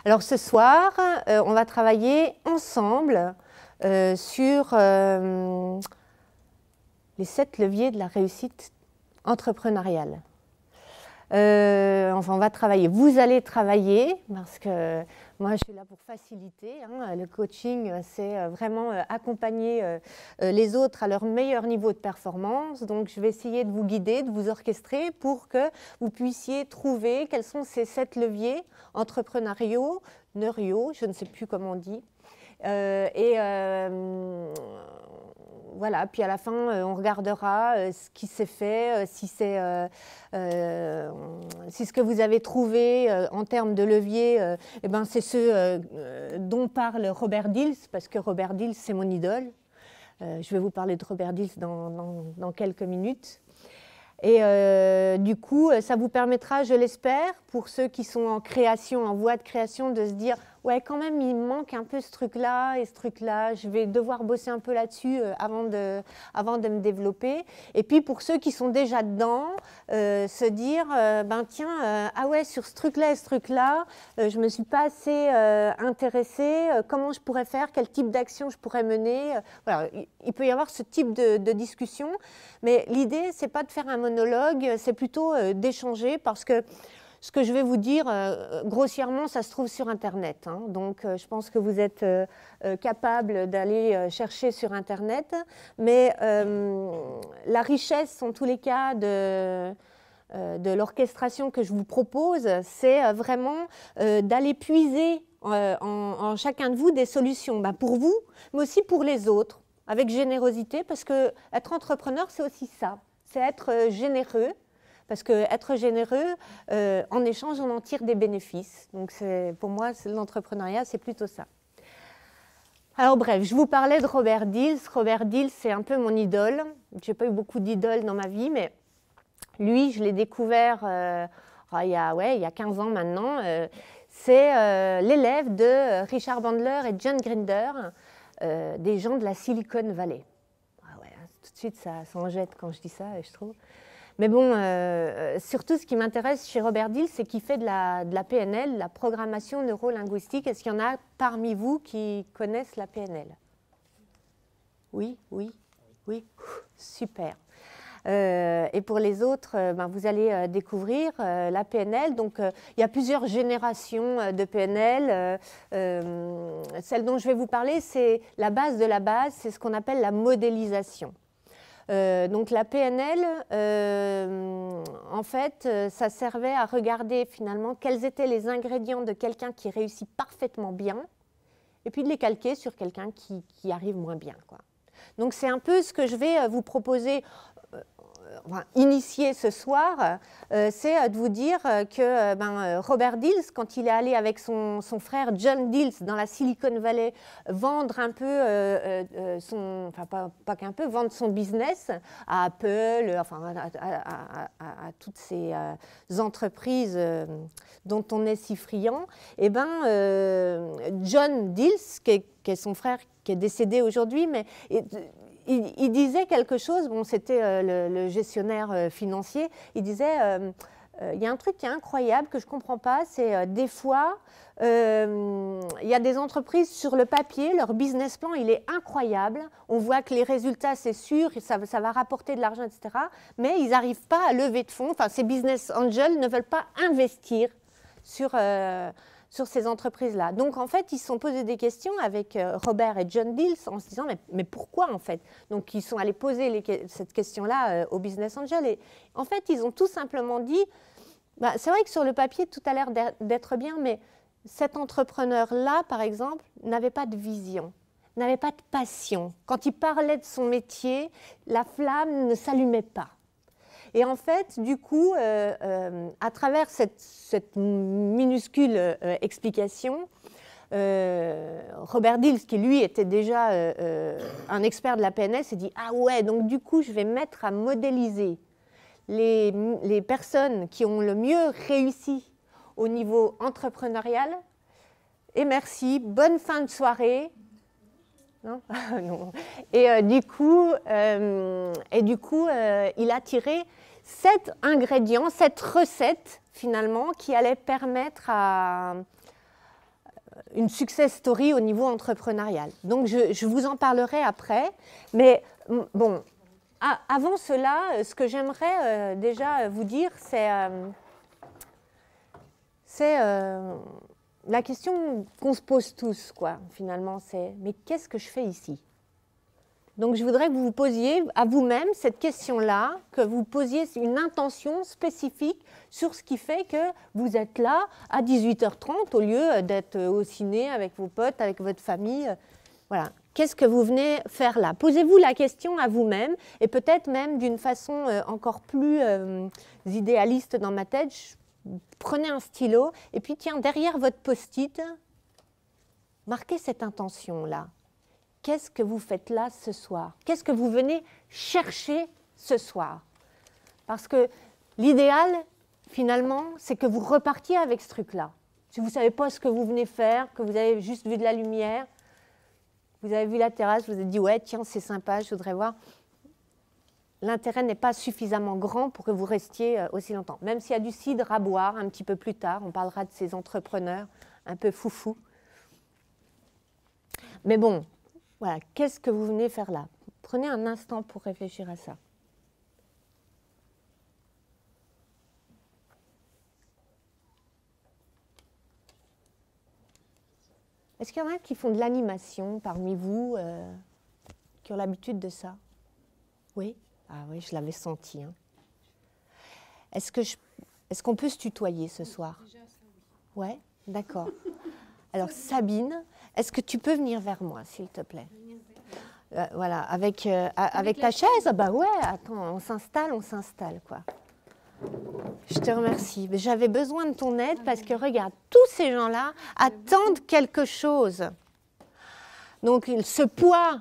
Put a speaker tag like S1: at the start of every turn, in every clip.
S1: Alors ce soir, on va travailler ensemble sur les 7 leviers de la réussite entrepreneuriale. Enfin, on va travailler. Vous allez travailler, parce que moi, je suis là pour faciliter. Le coaching, c'est vraiment accompagner les autres à leur meilleur niveau de performance. Donc, je vais essayer de vous guider, de vous orchestrer pour que vous puissiez trouver quels sont ces 7 leviers entrepreneuriaux, neuriaux, je ne sais plus comment on dit. Voilà, puis à la fin, on regardera ce qui s'est fait, si ce que vous avez trouvé en termes de levier, c'est ce dont parle Robert Dills, parce que Robert Dills, c'est mon idole. Je vais vous parler de Robert Dills dans quelques minutes. Et du coup, ça vous permettra, je l'espère, pour ceux qui sont en création, en voie de création, de se dire « Ouais, quand même, il manque un peu ce truc-là et ce truc-là, je vais devoir bosser un peu là-dessus avant de me développer. » Et puis, pour ceux qui sont déjà dedans, se dire ah ouais, sur ce truc-là et ce truc-là, je ne me suis pas assez intéressée, comment je pourrais faire, quel type d'action je pourrais mener. Voilà, il peut y avoir ce type de discussion, mais l'idée, ce n'est pas de faire un monologue, c'est plutôt d'échanger, parce que ce que je vais vous dire, grossièrement, ça se trouve sur Internet. Donc, je pense que vous êtes capable d'aller chercher sur Internet. Mais la richesse, en tous les cas, de l'orchestration que je vous propose, c'est vraiment d'aller puiser en chacun de vous des solutions, pour vous, mais aussi pour les autres, avec générosité, parce que être entrepreneur, c'est aussi ça, c'est être généreux. Parce qu'être généreux, en échange, on en tire des bénéfices. Donc, pour moi, l'entrepreneuriat, c'est plutôt ça. Alors, bref, je vous parlais de Robert Dills. Robert Dills, c'est un peu mon idole. Je n'ai pas eu beaucoup d'idoles dans ma vie, mais lui, je l'ai découvert il y a 15 ans maintenant. C'est l'élève de Richard Bandler et John Grinder, des gens de la Silicon Valley. Ah ouais, tout de suite, ça en jette quand je dis ça, je trouve. Mais bon, surtout ce qui m'intéresse chez Robert Dills, c'est qu'il fait de la PNL, la programmation neurolinguistique. Est-ce qu'il y en a parmi vous qui connaissent la PNL? Oui, oui, oui, super. Et pour les autres, vous allez découvrir la PNL. Donc, il y a plusieurs générations de PNL. Celle dont je vais vous parler, c'est la base de la base, c'est ce qu'on appelle la modélisation. Donc la PNL, en fait, ça servait à regarder finalement quels étaient les ingrédients de quelqu'un qui réussit parfaitement bien, et puis de les calquer sur quelqu'un qui arrive moins bien, quoi. Donc c'est un peu ce que je vais vous proposer, initier ce soir, c'est de vous dire que Robert Dills, quand il est allé avec son frère John Dills dans la Silicon Valley vendre un peu vendre son business à Apple, à toutes ces entreprises dont on est si friand, et John Dills, qui est son frère, qui est décédé aujourd'hui, mais il disait quelque chose, bon, c'était le gestionnaire financier, il disait il y a un truc qui est incroyable que je ne comprends pas, c'est des fois, il y a des entreprises sur le papier, leur business plan, il est incroyable, on voit que les résultats, c'est sûr, ça va rapporter de l'argent, etc., mais ils n'arrivent pas à lever de fonds, enfin, ces business angels ne veulent pas investir sur ces entreprises-là. Donc, en fait, ils se sont posés des questions avec Robert et John Dills en se disant mais pourquoi, en fait? Donc, ils sont allés poser cette question-là aux business angels. Et en fait, ils ont tout simplement dit, c'est vrai que sur le papier, tout a l'air d'être bien, mais cet entrepreneur-là, par exemple, n'avait pas de vision, n'avait pas de passion. Quand il parlait de son métier, la flamme ne s'allumait pas. Et en fait, du coup, à travers cette minuscule explication, Robert Dills, qui lui était déjà un expert de la PNL, s'est dit « Ah ouais, donc du coup, je vais mettre à modéliser les personnes qui ont le mieux réussi au niveau entrepreneurial. Et merci, bonne fin de soirée. » Non, non. Et du coup, il a tiré cet ingrédient, cette recette, finalement, qui allait permettre à une success story au niveau entrepreneurial. Donc, je vous en parlerai après. Mais bon, avant cela, ce que j'aimerais déjà vous dire, c'est la question qu'on se pose tous, quoi, finalement, c'est « mais qu'est-ce que je fais ici ?» Donc, je voudrais que vous vous posiez à vous-même cette question-là, que vous posiez une intention spécifique sur ce qui fait que vous êtes là à 18h30 au lieu d'être au ciné avec vos potes, avec votre famille. Voilà. Qu'est-ce que vous venez faire là? Posez-vous la question à vous-même et peut-être même d'une façon encore plus idéaliste dans ma tête. Prenez un stylo et puis tiens, derrière votre post-it, marquez cette intention-là. Qu'est-ce que vous faites là ce soir? Qu'est-ce que vous venez chercher ce soir? Parce que l'idéal, finalement, c'est que vous repartiez avec ce truc-là. Si vous ne savez pas ce que vous venez faire, que vous avez juste vu de la lumière, vous avez vu la terrasse, vous vous êtes dit « ouais, tiens, c'est sympa, je voudrais voir ». L'intérêt n'est pas suffisamment grand pour que vous restiez aussi longtemps. Même s'il y a du cidre à boire un petit peu plus tard, on parlera de ces entrepreneurs un peu foufous. Mais bon, voilà, qu'est-ce que vous venez faire là? Prenez un instant pour réfléchir à ça. Est-ce qu'il y en a qui font de l'animation parmi vous, qui ont l'habitude de ça? Oui? Ah oui, je l'avais senti. Hein. Est-ce qu'on peut se tutoyer ce soir? Déjà, ça, oui. Ouais, d'accord. Alors Sabine, est-ce que tu peux venir vers moi, s'il te plaît? Voilà, avec ta chaise? Ah bah ouais, attends, on s'installe, quoi. Je te remercie. J'avais besoin de ton aide parce que, regarde, tous ces gens-là attendent quelque chose. Donc, ce poids,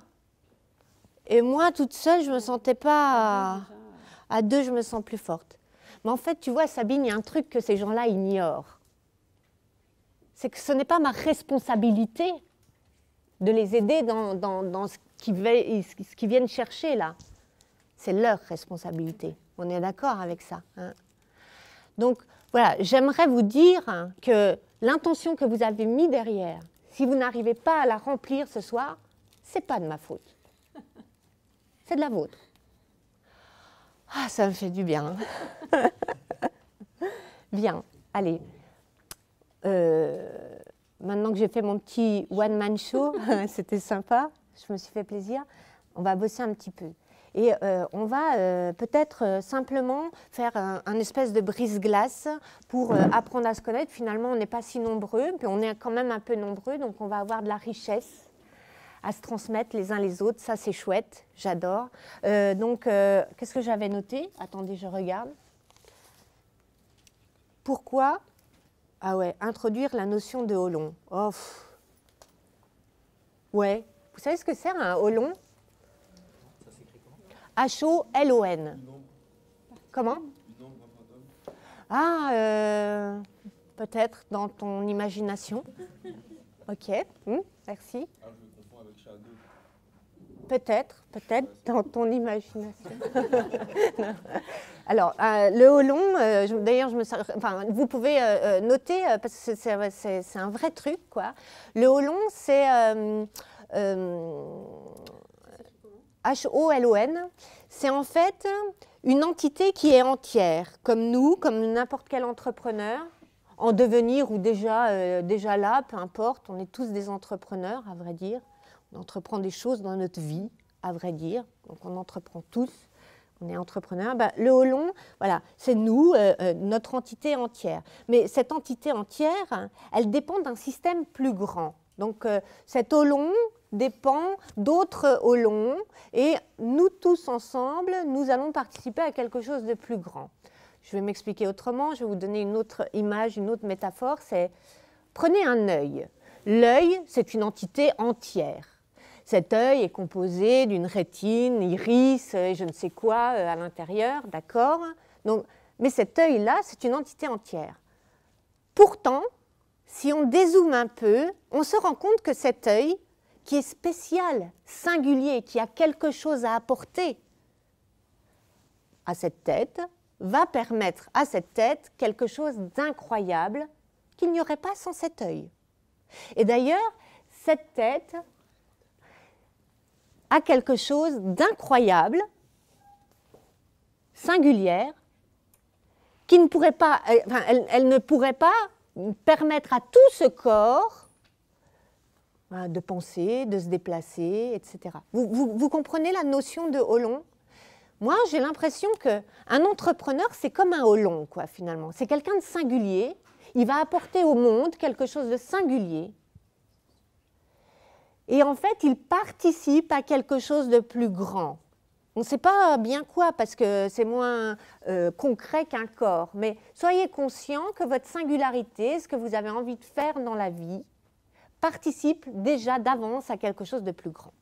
S1: et moi, toute seule, je ne me sentais pas... À deux, je me sens plus forte. Mais en fait, tu vois, Sabine, il y a un truc que ces gens-là ignorent. C'est que ce n'est pas ma responsabilité de les aider dans ce qu'ils viennent chercher, là. C'est leur responsabilité. On est d'accord avec ça, hein? Donc, voilà, j'aimerais vous dire que l'intention que vous avez mise derrière, si vous n'arrivez pas à la remplir ce soir, ce n'est pas de ma faute. C'est de la vôtre. Ah, ça me fait du bien. Bien, allez. Maintenant que j'ai fait mon petit one-man show, c'était sympa, je me suis fait plaisir, on va bosser un petit peu. Et on va peut-être simplement faire un espèce de brise-glace pour apprendre à se connaître. Finalement, on n'est pas si nombreux, puis on est quand même un peu nombreux, donc on va avoir de la richesse à se transmettre les uns les autres. Ça, c'est chouette, j'adore. Qu'est-ce que j'avais noté? Attendez, je regarde. Pourquoi? Ah ouais, introduire la notion de holon. Oh, ouais, vous savez ce que c'est un holon? H-O-L-O-N. Comment? Ah, peut-être dans ton imagination. Ok, merci. Ah, je me confonds avec Shadow. Peut-être dans ton imagination. Alors, le holon, d'ailleurs, vous pouvez noter, parce que c'est un vrai truc, quoi. Le holon, c'est H-O-L-O-N, c'est en fait une entité qui est entière, comme nous, comme n'importe quel entrepreneur, en devenir ou déjà là, peu importe, on est tous des entrepreneurs, à vrai dire. On entreprend des choses dans notre vie, à vrai dire, donc on entreprend tous, on est entrepreneurs. Le holon, voilà, c'est nous, notre entité entière. Mais cette entité entière, elle dépend d'un système plus grand. Donc cet holon dépend d'autres holons et nous tous ensemble, nous allons participer à quelque chose de plus grand. Je vais m'expliquer autrement, je vais vous donner une autre image, une autre métaphore, c'est prenez un œil. L'œil, c'est une entité entière. Cet œil est composé d'une rétine, iris, et je ne sais quoi à l'intérieur, d'accord? Mais cet œil-là, c'est une entité entière. Pourtant, si on dézoome un peu, on se rend compte que cet œil, qui est spécial, singulier, qui a quelque chose à apporter à cette tête, va permettre à cette tête quelque chose d'incroyable qu'il n'y aurait pas sans cet œil. Et d'ailleurs, cette tête a quelque chose d'incroyable, singulière, qui ne pourrait pas, elle ne pourrait pas permettre à tout ce corps de penser, de se déplacer, etc. Vous comprenez la notion de Holon? Moi, j'ai l'impression qu'un entrepreneur, c'est comme un Holon, quoi, finalement. C'est quelqu'un de singulier. Il va apporter au monde quelque chose de singulier. Et en fait, il participe à quelque chose de plus grand. On ne sait pas bien quoi, parce que c'est moins concret qu'un corps. Mais soyez conscient que votre singularité, ce que vous avez envie de faire dans la vie, participe déjà d'avance à quelque chose de plus grand.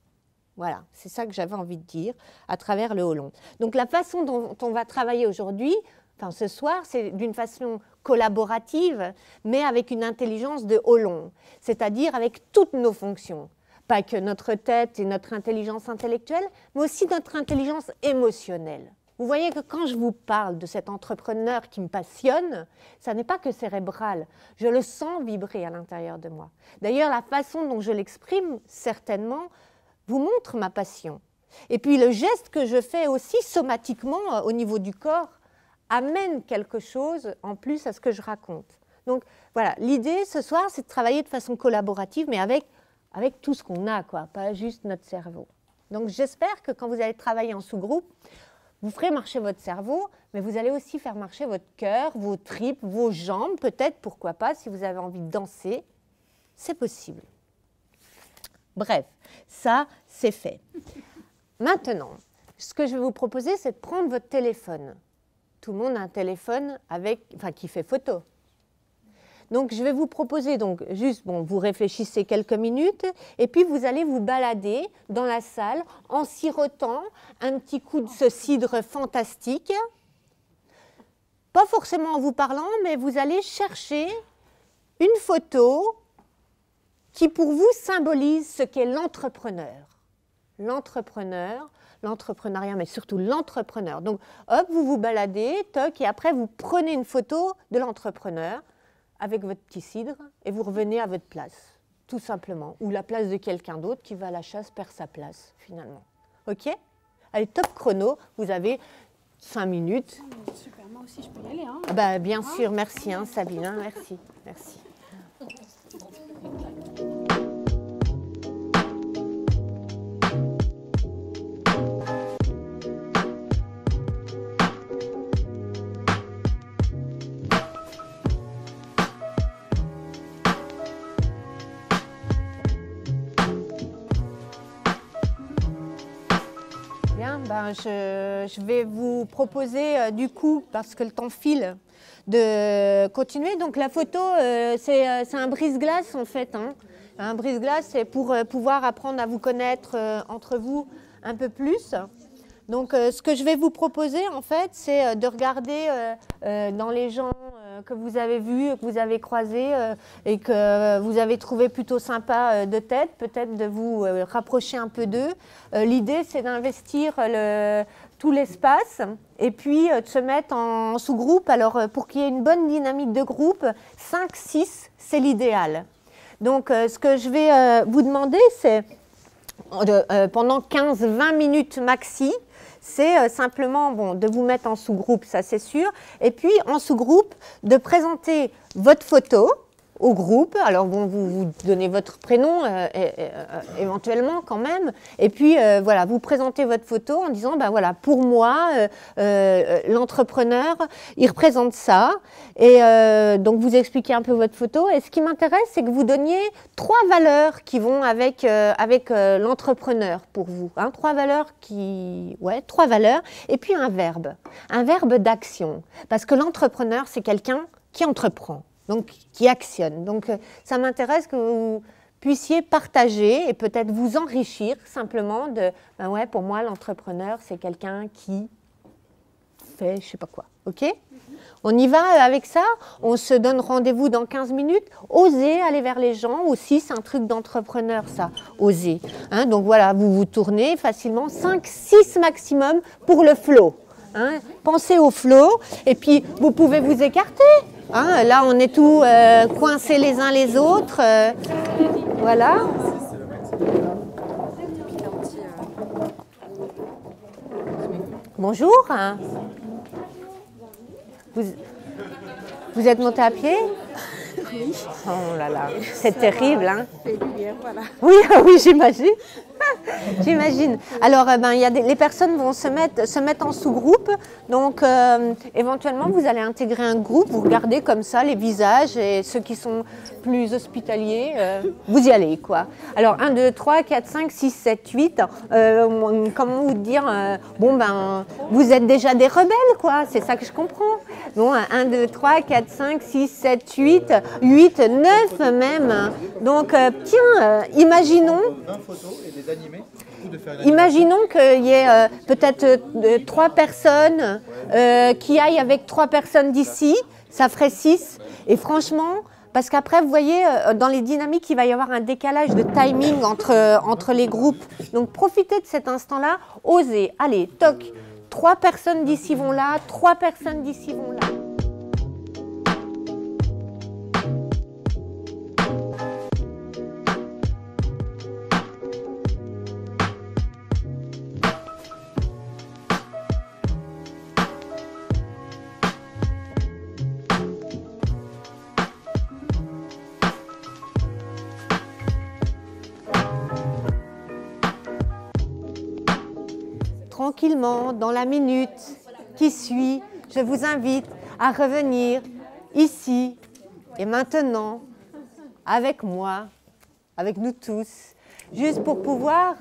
S1: Voilà, c'est ça que j'avais envie de dire à travers le Holon. Donc la façon dont on va travailler aujourd'hui, enfin ce soir, c'est d'une façon collaborative, mais avec une intelligence de Holon, c'est-à-dire avec toutes nos fonctions. Pas que notre tête et notre intelligence intellectuelle, mais aussi notre intelligence émotionnelle. Vous voyez que quand je vous parle de cet entrepreneur qui me passionne, ça n'est pas que cérébral, je le sens vibrer à l'intérieur de moi. D'ailleurs, la façon dont je l'exprime, certainement, vous montre ma passion. Et puis le geste que je fais aussi somatiquement au niveau du corps amène quelque chose en plus à ce que je raconte. Donc voilà, l'idée ce soir, c'est de travailler de façon collaborative, mais avec tout ce qu'on a, quoi, pas juste notre cerveau. Donc j'espère que quand vous allez travailler en sous-groupe, vous ferez marcher votre cerveau, mais vous allez aussi faire marcher votre cœur, vos tripes, vos jambes, peut-être, pourquoi pas, si vous avez envie de danser, c'est possible. Bref, ça, c'est fait. Maintenant, ce que je vais vous proposer, c'est de prendre votre téléphone. Tout le monde a un téléphone qui fait photo. Donc, je vais vous proposer, juste, vous réfléchissez quelques minutes, et puis vous allez vous balader dans la salle en sirotant un petit coup de ce cidre fantastique. Pas forcément en vous parlant, mais vous allez chercher une photo qui, pour vous, symbolise ce qu'est l'entrepreneur. L'entrepreneuriat, mais surtout l'entrepreneur. Donc, hop, vous vous baladez, toc, et après, vous prenez une photo de l'entrepreneur avec votre petit cidre, et vous revenez à votre place, tout simplement. Ou la place de quelqu'un d'autre qui va à la chasse perd sa place, finalement. OK? Allez, top chrono, vous avez 5 minutes.
S2: Super, moi aussi je peux y aller. Hein.
S1: Bien sûr, merci Sabine, merci. Merci. Je vais vous proposer du coup, parce que le temps file, de continuer. Donc la photo, c'est un brise-glace en fait. Un brise-glace, c'est pour pouvoir apprendre à vous connaître entre vous un peu plus. Donc ce que je vais vous proposer en fait, c'est de regarder dans les gens que vous avez vus, que vous avez croisés et que vous avez trouvé plutôt sympa de tête, peut-être de vous rapprocher un peu d'eux. L'idée, c'est d'investir tout l'espace et puis de se mettre en sous-groupe. Alors pour qu'il y ait une bonne dynamique de groupe, 5-6, c'est l'idéal. Donc ce que je vais vous demander, c'est pendant 15-20 minutes maxi, c'est simplement de vous mettre en sous-groupe, ça c'est sûr, et puis en sous-groupe, de présenter votre photo au groupe. Alors vous donnez votre prénom éventuellement quand même, et puis voilà, vous présentez votre photo en disant voilà, pour moi l'entrepreneur il représente ça, et donc vous expliquez un peu votre photo, et ce qui m'intéresse c'est que vous donniez 3 valeurs qui vont avec l'entrepreneur pour vous, 3 valeurs 3 valeurs, et puis un verbe d'action, parce que l'entrepreneur c'est quelqu'un qui entreprend, donc qui actionne. Donc ça m'intéresse que vous puissiez partager et peut-être vous enrichir simplement de pour moi l'entrepreneur c'est quelqu'un qui fait je sais pas quoi. OK ? On y va avec ça, on se donne rendez-vous dans 15 minutes. Osez aller vers les gens aussi, c'est un truc d'entrepreneur ça, oser. Donc voilà, vous vous tournez facilement, 5-6 maximum pour le flow. Hein. Pensez au flow, et puis vous pouvez vous écarter. Hein. Là, on est tous coincés les uns les autres. Voilà. Bonjour. Vous êtes monté à pied?
S2: Oui.
S1: Oh là là, c'est terrible, hein?
S2: Voilà.
S1: Oui, oui, j'imagine. J'imagine. Alors, les personnes vont se mettre en sous-groupe. Donc, éventuellement, vous allez intégrer un groupe. Vous regardez comme ça les visages et ceux qui sont plus hospitaliers, vous y allez, quoi. Alors, 1, 2, 3, 4, 5, 6, 7, 8. Comment vous dire vous êtes déjà des rebelles, quoi. C'est ça que je comprends. Bon, 1, 2, 3, 4, 5, 6, 7, 8, 8, 9 même. Donc, imaginons... Imaginons qu'il y ait peut-être 3 personnes qui aillent avec 3 personnes d'ici, ça ferait 6. Et franchement, parce qu'après, vous voyez, dans les dynamiques, il va y avoir un décalage de timing entre les groupes. Donc, profitez de cet instant-là, osez. Allez, toc, 3 personnes d'ici vont là, 3 personnes d'ici vont là. Tranquillement, dans la minute qui suit, je vous invite à revenir ici et maintenant avec moi, avec nous tous, juste pour pouvoir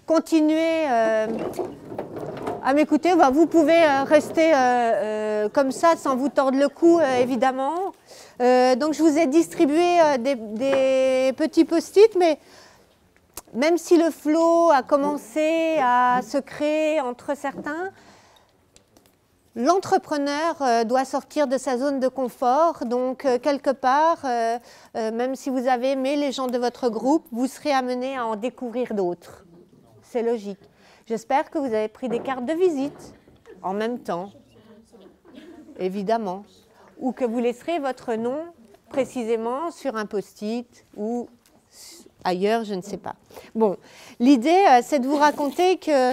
S1: continuer à m'écouter. Vous pouvez rester comme ça sans vous tordre le cou, évidemment. Donc je vous ai distribué des petits post-it, mais même si le flow a commencé à se créer entre certains, l'entrepreneur doit sortir de sa zone de confort. Donc, quelque part, même si vous avez aimé les gens de votre groupe, vous serez amené à en découvrir d'autres. C'est logique. J'espère que vous avez pris des cartes de visite en même temps, évidemment, ou que vous laisserez votre nom précisément sur un post-it ou ailleurs, je ne sais pas. Bon, l'idée, c'est de vous raconter que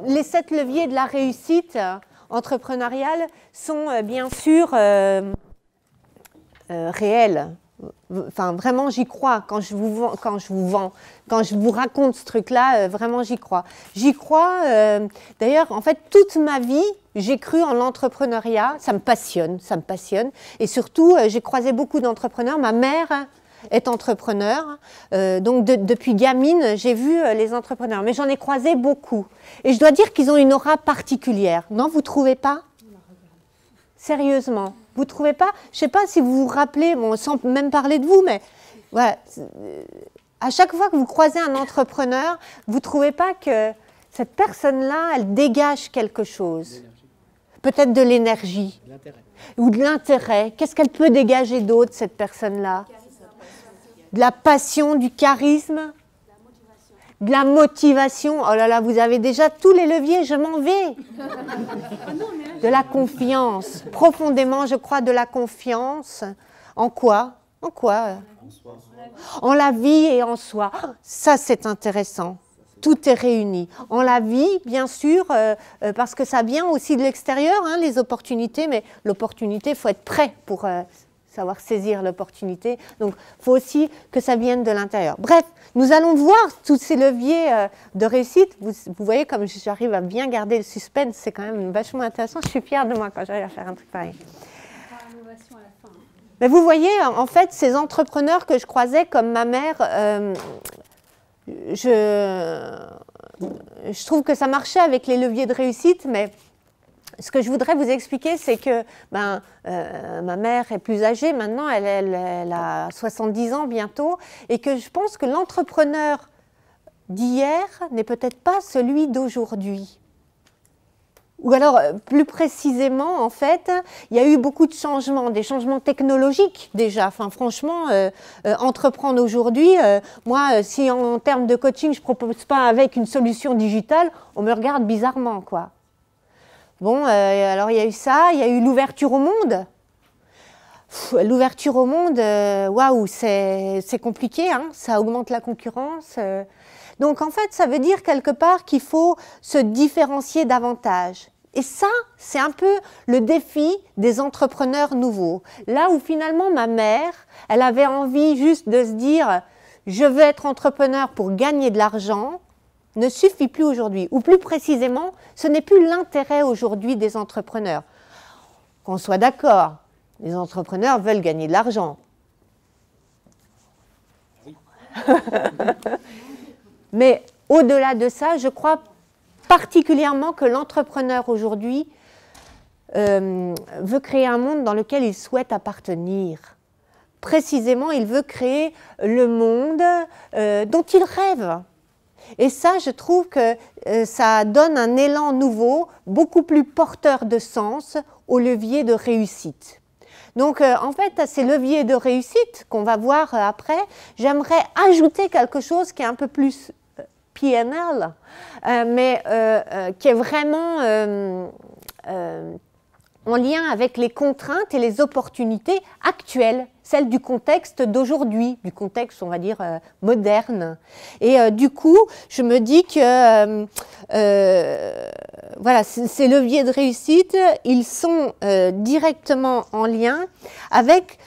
S1: les 7 leviers de la réussite entrepreneuriale sont bien sûr réels. Enfin, vraiment, j'y crois. Quand je vous raconte ce truc-là, vraiment, j'y crois. J'y crois. D'ailleurs, en fait, toute ma vie, j'ai cru en l'entrepreneuriat. Ça me passionne, ça me passionne. Et surtout, j'ai croisé beaucoup d'entrepreneurs. Ma mère est entrepreneur. Donc, depuis gamine, j'ai vu les entrepreneurs. Mais j'en ai croisé beaucoup. Et je dois dire qu'ils ont une aura particulière. Non, vous ne trouvez pas? Sérieusement, vous ne trouvez pas? Je ne sais pas si vous vous rappelez, bon, sans même parler de vous, mais voilà, à chaque fois que vous croisez un entrepreneur, vous ne trouvez pas que cette personne-là, elle dégage quelque chose? Peut-être de l'énergie ou de l'intérêt. Qu'est-ce qu'elle peut dégager d'autre, cette personne-là? De la passion, du charisme, de la motivation. Oh là là, vous avez déjà tous les leviers, je m'en vais. De la confiance. Profondément, je crois, de la confiance. En quoi? En quoi? En la vie et en soi. Ça, c'est intéressant. Tout est réuni. En la vie, bien sûr, parce que ça vient aussi de l'extérieur, hein, les opportunités, mais l'opportunité, il faut être prêt pour savoir saisir l'opportunité. Donc, il faut aussi que ça vienne de l'intérieur. Bref, nous allons voir tous ces leviers de réussite. Vous voyez comme j'arrive à bien garder le suspense, c'est quand même vachement intéressant. Je suis fière de moi quand j'arrive à faire un truc pareil. Mais vous voyez, en fait, ces entrepreneurs que je croisais, comme ma mère, je trouve que ça marchait avec les leviers de réussite, mais ce que je voudrais vous expliquer, c'est que ma mère est plus âgée maintenant, elle a 70 ans bientôt, et que je pense que l'entrepreneur d'hier n'est peut-être pas celui d'aujourd'hui. Ou alors, plus précisément, en fait, il y a eu beaucoup de changements, des changements technologiques déjà. Enfin, franchement, entreprendre aujourd'hui, moi, si en termes de coaching, je ne propose pas avec une solution digitale, on me regarde bizarrement, quoi. Bon, alors il y a eu ça, il y a eu l'ouverture au monde. L'ouverture au monde, waouh, c'est compliqué, hein, ça augmente la concurrence. Donc en fait, ça veut dire quelque part qu'il faut se différencier davantage. Et ça, c'est un peu le défi des entrepreneurs nouveaux. Là où finalement ma mère, elle avait envie juste de se dire « je veux être entrepreneur pour gagner de l'argent », ne suffit plus aujourd'hui. Ou plus précisément, ce n'est plus l'intérêt aujourd'hui des entrepreneurs. Qu'on soit d'accord, les entrepreneurs veulent gagner de l'argent. Mais au-delà de ça, je crois particulièrement que l'entrepreneur aujourd'hui veut créer un monde dans lequel il souhaite appartenir. Précisément, il veut créer le monde dont il rêve. Et ça, je trouve que ça donne un élan nouveau, beaucoup plus porteur de sens au levier de réussite. Donc, en fait, à ces leviers de réussite qu'on va voir après, j'aimerais ajouter quelque chose qui est un peu plus PNL, mais qui est vraiment en lien avec les contraintes et les opportunités actuelles, celles du contexte d'aujourd'hui, du contexte, on va dire, moderne. Et du coup, je me dis que voilà, ces leviers de réussite, ils sont directement en lien avec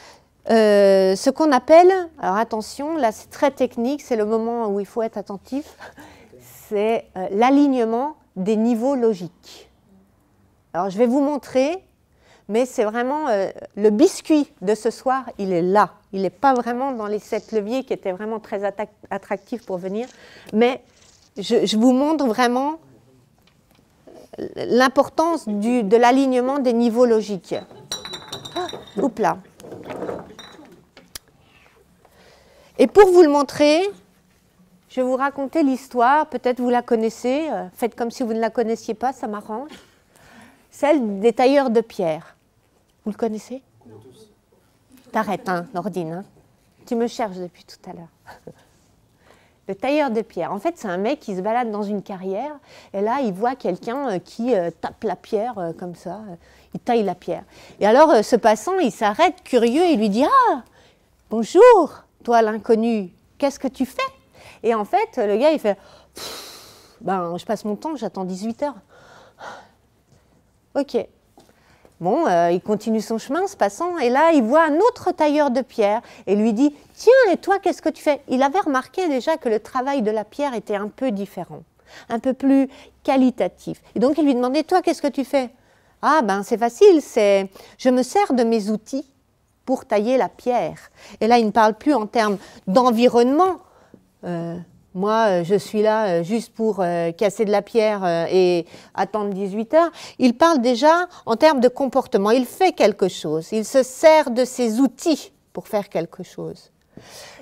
S1: ce qu'on appelle, alors attention, là c'est très technique, c'est le moment où il faut être attentif, c'est l'alignement des niveaux logiques. Alors je vais vous montrer, mais c'est vraiment le biscuit de ce soir, il est là. Il n'est pas vraiment dans les 7 leviers qui étaient vraiment très attractifs pour venir, mais je vous montre vraiment l'importance de l'alignement des niveaux logiques. Oups là. Et pour vous le montrer, je vais vous raconter l'histoire, peut-être vous la connaissez, faites comme si vous ne la connaissiez pas, ça m'arrange. Celle des tailleurs de pierre. Vous le connaissez? T'arrêtes, hein, Nordine, hein. Tu me cherches depuis tout à l'heure. Le tailleur de pierre. En fait, c'est un mec qui se balade dans une carrière, et là, il voit quelqu'un qui tape la pierre comme ça, il taille la pierre. Et alors, ce passant, il s'arrête, curieux, il lui dit « Ah, bonjour, toi l'inconnu, qu'est-ce que tu fais ?» Et en fait, le gars, il fait « Ben, je passe mon temps, j'attends 18 heures. » Ok. Bon, il continue son chemin, ce passant, et là, il voit un autre tailleur de pierre et lui dit « Tiens, et toi, qu'est-ce que tu fais ?» Il avait remarqué déjà que le travail de la pierre était un peu différent, un peu plus qualitatif. Et donc, il lui demandait « Toi, qu'est-ce que tu fais ?»« Ah, ben, c'est facile, je me sers de mes outils pour tailler la pierre. » Et là, il ne parle plus en termes d'environnement. Moi, je suis là juste pour casser de la pierre et attendre 18 heures. Il parle déjà en termes de comportement. Il fait quelque chose. Il se sert de ses outils pour faire quelque chose.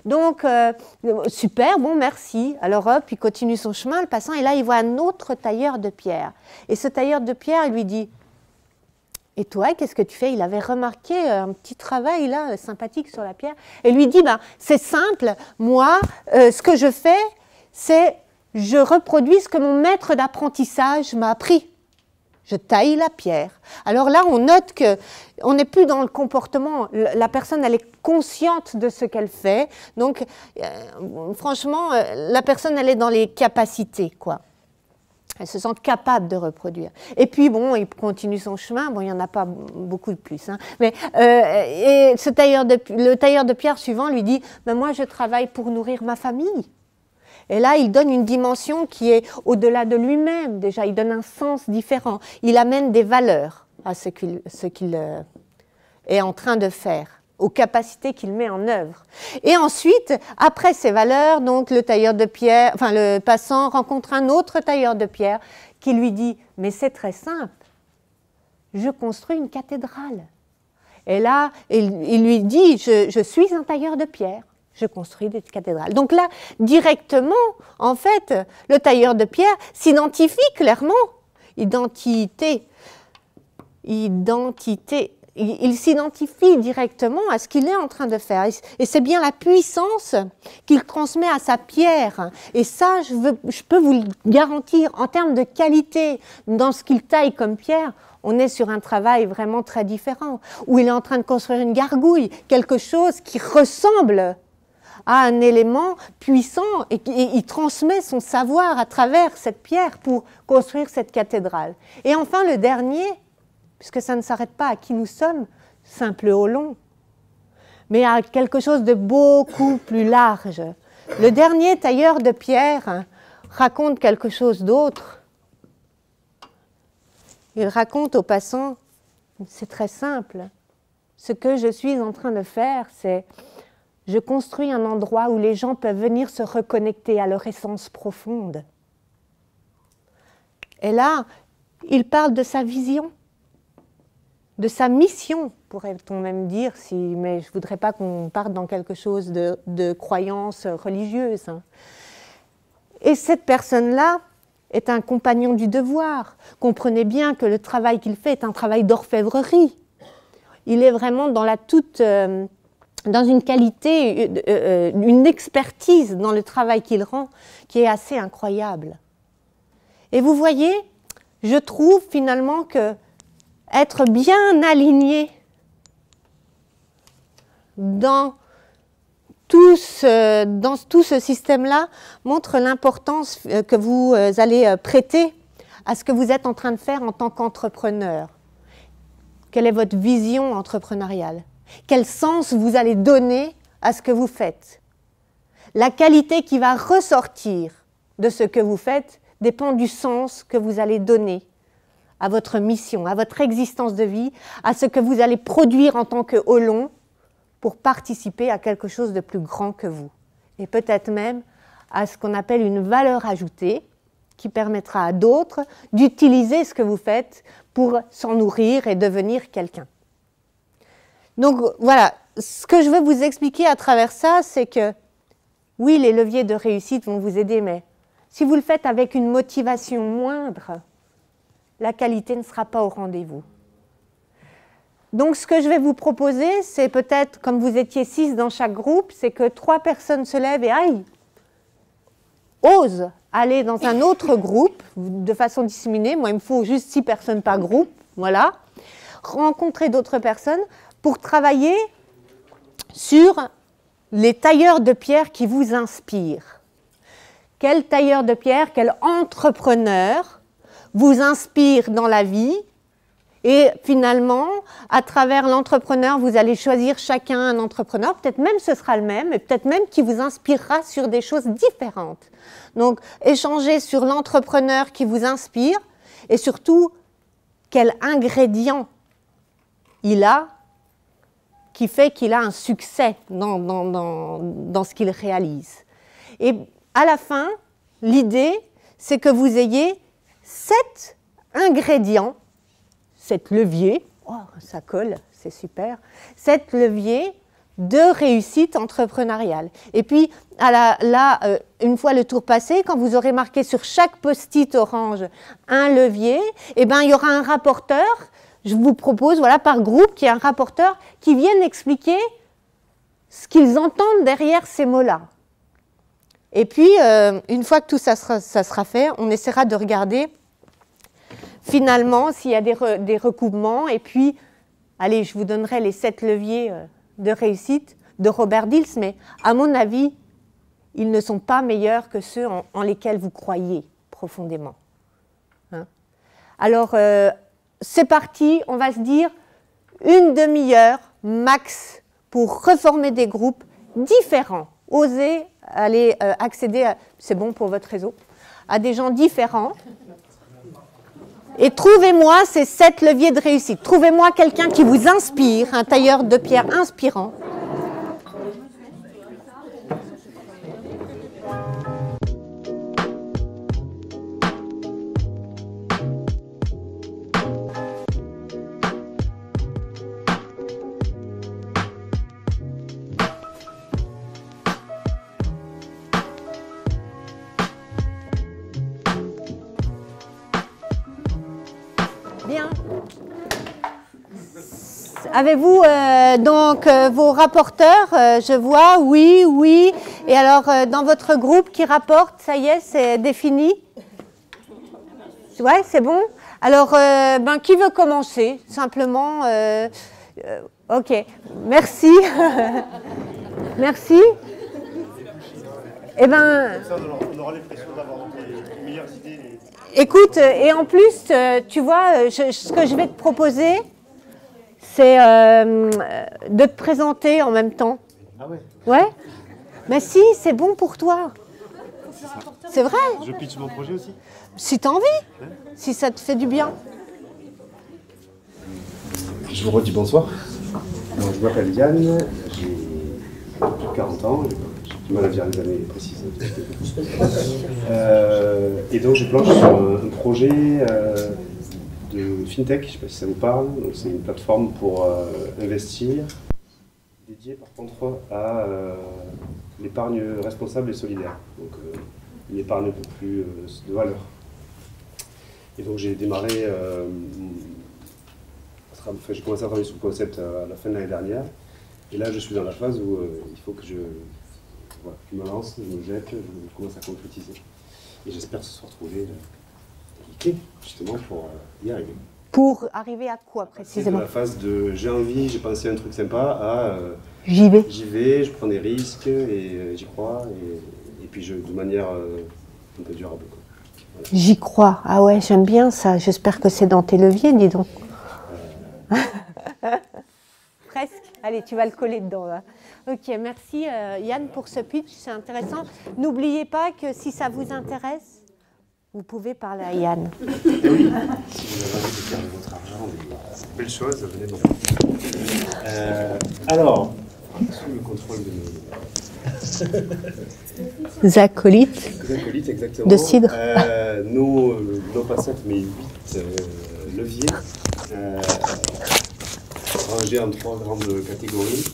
S1: Donc, super, bon, merci. Alors, hop, il continue son chemin, le passant, et là, il voit un autre tailleur de pierre. Et ce tailleur de pierre, il lui dit « Et toi, qu'est-ce que tu fais ?» Il avait remarqué un petit travail, là, sympathique sur la pierre. Et lui dit ben, « C'est simple, moi, ce que je fais, c'est je reproduis ce que mon maître d'apprentissage m'a appris. Je taille la pierre. » Alors là, on note qu'on n'est plus dans le comportement. La personne, elle est consciente de ce qu'elle fait. Donc, franchement, la personne, elle est dans les capacités, quoi. Elle se sent capable de reproduire. Et puis, bon, il continue son chemin. Bon, il n'y en a pas beaucoup de plus. Hein. Mais, et le tailleur de pierre suivant lui dit ben, « Moi, je travaille pour nourrir ma famille. » Et là, il donne une dimension qui est au-delà de lui-même. Déjà, il donne un sens différent. Il amène des valeurs à ce qu'il est en train de faire, aux capacités qu'il met en œuvre. Et ensuite, après ces valeurs, donc le tailleur de pierre, enfin le passant rencontre un autre tailleur de pierre qui lui dit « Mais c'est très simple, je construis une cathédrale. » Et là, il lui dit « Je suis un tailleur de pierre. Je construis des cathédrales. » Donc là, directement, en fait, le tailleur de pierre s'identifie clairement. identité. Il s'identifie directement à ce qu'il est en train de faire. Et c'est bien la puissance qu'il transmet à sa pierre. Et ça, je peux vous le garantir, en termes de qualité, dans ce qu'il taille comme pierre, on est sur un travail vraiment très différent, où il est en train de construire une gargouille, quelque chose qui ressemble à un élément puissant, et il transmet son savoir à travers cette pierre pour construire cette cathédrale. Et enfin, le dernier, puisque ça ne s'arrête pas à qui nous sommes, simple Olon, mais à quelque chose de beaucoup plus large. Le dernier tailleur de pierre raconte quelque chose d'autre. Il raconte aux passants, c'est très simple, ce que je suis en train de faire, c'est je construis un endroit où les gens peuvent venir se reconnecter à leur essence profonde. Et là, il parle de sa vision, de sa mission, pourrait-on même dire, mais je ne voudrais pas qu'on parte dans quelque chose de croyance religieuse. Et cette personne-là est un compagnon du devoir. Comprenez bien que le travail qu'il fait est un travail d'orfèvrerie. Il est vraiment dans dans une qualité, une expertise dans le travail qu'il rend qui est assez incroyable. Et vous voyez, je trouve finalement que être bien aligné dans tout ce système-là montre l'importance que vous allez prêter à ce que vous êtes en train de faire en tant qu'entrepreneur. Quelle est votre vision entrepreneuriale? Quel sens vous allez donner à ce que vous faites? La qualité qui va ressortir de ce que vous faites dépend du sens que vous allez donner à votre mission, à votre existence de vie, à ce que vous allez produire en tant que Olon pour participer à quelque chose de plus grand que vous. Et peut-être même à ce qu'on appelle une valeur ajoutée qui permettra à d'autres d'utiliser ce que vous faites pour s'en nourrir et devenir quelqu'un. Donc voilà, ce que je veux vous expliquer à travers ça, c'est que oui, les leviers de réussite vont vous aider, mais si vous le faites avec une motivation moindre, la qualité ne sera pas au rendez-vous. Donc ce que je vais vous proposer, c'est peut-être, comme vous étiez 6 dans chaque groupe, c'est que 3 personnes se lèvent et osent aller dans un autre groupe de façon disséminée. Moi, il me faut juste 6 personnes par groupe, voilà. Rencontrer d'autres personnes pour travailler sur les tailleurs de pierre qui vous inspirent. Quel tailleur de pierre, quel entrepreneur vous inspire dans la vie? Et finalement, à travers l'entrepreneur, vous allez choisir chacun un entrepreneur, peut-être même ce sera le même, et peut-être même qui vous inspirera sur des choses différentes. Donc, échanger sur l'entrepreneur qui vous inspire, et surtout, quel ingrédient il a, qui fait qu'il a un succès dans ce qu'il réalise. Et à la fin, l'idée, c'est que vous ayez 7 ingrédients, 7 leviers, oh, ça colle, c'est super, 7 leviers de réussite entrepreneuriale. Et puis, une fois le tour passé, quand vous aurez marqué sur chaque post-it orange un levier, eh ben, il y aura un rapporteur, je vous propose, voilà, par groupe, qu'il y ait un rapporteur qui vienne expliquer ce qu'ils entendent derrière ces mots-là. Et puis, une fois que tout ça sera fait, on essaiera de regarder finalement s'il y a des recoupements. Et puis, allez, je vous donnerai les 7 leviers de réussite de Robert Dills, mais à mon avis, ils ne sont pas meilleurs que ceux en lesquels vous croyez profondément. Hein? Alors, c'est parti, on va se dire une demi-heure max pour reformer des groupes différents. Osez aller accéder, c'est bon pour votre réseau, à des gens différents. Et trouvez-moi ces 7 leviers de réussite. Trouvez-moi quelqu'un qui vous inspire, un tailleur de pierre inspirant. Avez-vous donc vos rapporteurs, je vois, oui, oui. Et alors, dans votre groupe qui rapporte, ça y est, c'est défini? Ouais, c'est bon. Alors, qui veut commencer? Simplement, ok, merci. Merci. Eh ben, on aura l'impression d'avoir les meilleures idées. Écoute, et en plus, tu vois, ce que je vais te proposer, c'est de te présenter en même temps.
S3: Ah ouais?
S1: Ouais? Mais si, c'est bon pour toi. C'est vrai?
S3: Je pitch mon projet aussi?
S1: Si tu as envie, ouais. Si ça te fait du bien.
S3: Je vous redis bonsoir. Alors, je m'appelle Yann, j'ai plus de 40 ans, j'ai du mal à dire les années précises. Et donc je planche sur un projet de FinTech, je ne sais pas si ça vous parle. C'est une plateforme pour investir, dédiée par contre à l'épargne responsable et solidaire. Donc une épargne un peu plus de valeur. Et donc j'ai démarré, j'ai commencé à travailler sur le concept à la fin de l'année dernière. Et là je suis dans la phase où il faut que je me lance, je me jette, je commence à concrétiser. Et j'espère ce soir trouver les clés justement pour y arriver.
S1: Pour arriver à quoi précisément?
S3: C'est de la phase de j'ai envie, j'ai pensé à un truc sympa à
S1: j'y vais.
S3: J'y vais, je prends des risques et j'y crois. Et puis de manière un peu durable. Voilà.
S1: J'y crois. Ah ouais, j'aime bien ça. J'espère que c'est dans tes leviers, dis donc. Presque. Allez, tu vas le coller dedans. Là. Ok, merci Yann pour ce pitch, c'est intéressant. N'oubliez pas que si ça vous intéresse, vous pouvez parler à Yann.
S3: Et oui, si vous avez envie de faire de votre argent, des belles choses, venez me alors, sous le contrôle de
S1: nos acolytes.
S3: Exactement.
S1: De cidre.
S3: Non pas 7, mais 8 leviers. Rangés en 3 grandes catégories.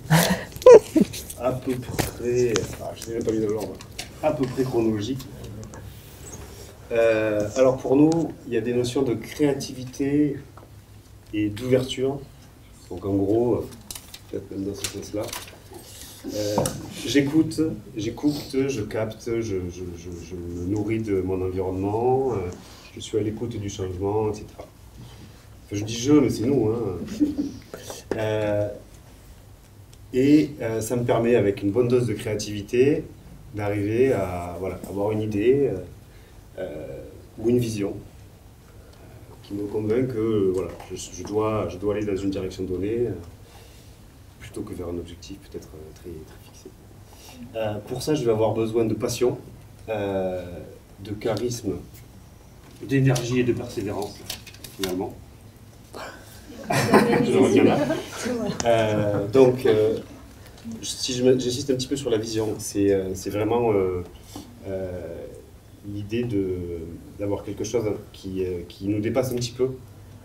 S3: À peu près, je n'ai même pas mis dans l'ordre, à peu près chronologique. Alors pour nous, il y a des notions de créativité et d'ouverture. Donc en gros, peut-être même dans ce sens-là. J'écoute, je capte, je me nourris de mon environnement, je suis à l'écoute du changement, etc. Enfin, je dis je, mais c'est nous. Ça me permet, avec une bonne dose de créativité, d'arriver à avoir une idée ou une vision qui me convainc que je dois aller dans une direction donnée plutôt que vers un objectif peut-être très fixé. Pour ça, je vais avoir besoin de passion, de charisme, d'énergie et de persévérance, finalement. Je reviens là. Donc, si j'insiste un petit peu sur la vision, c'est vraiment l'idée d'avoir quelque chose qui nous dépasse un petit peu.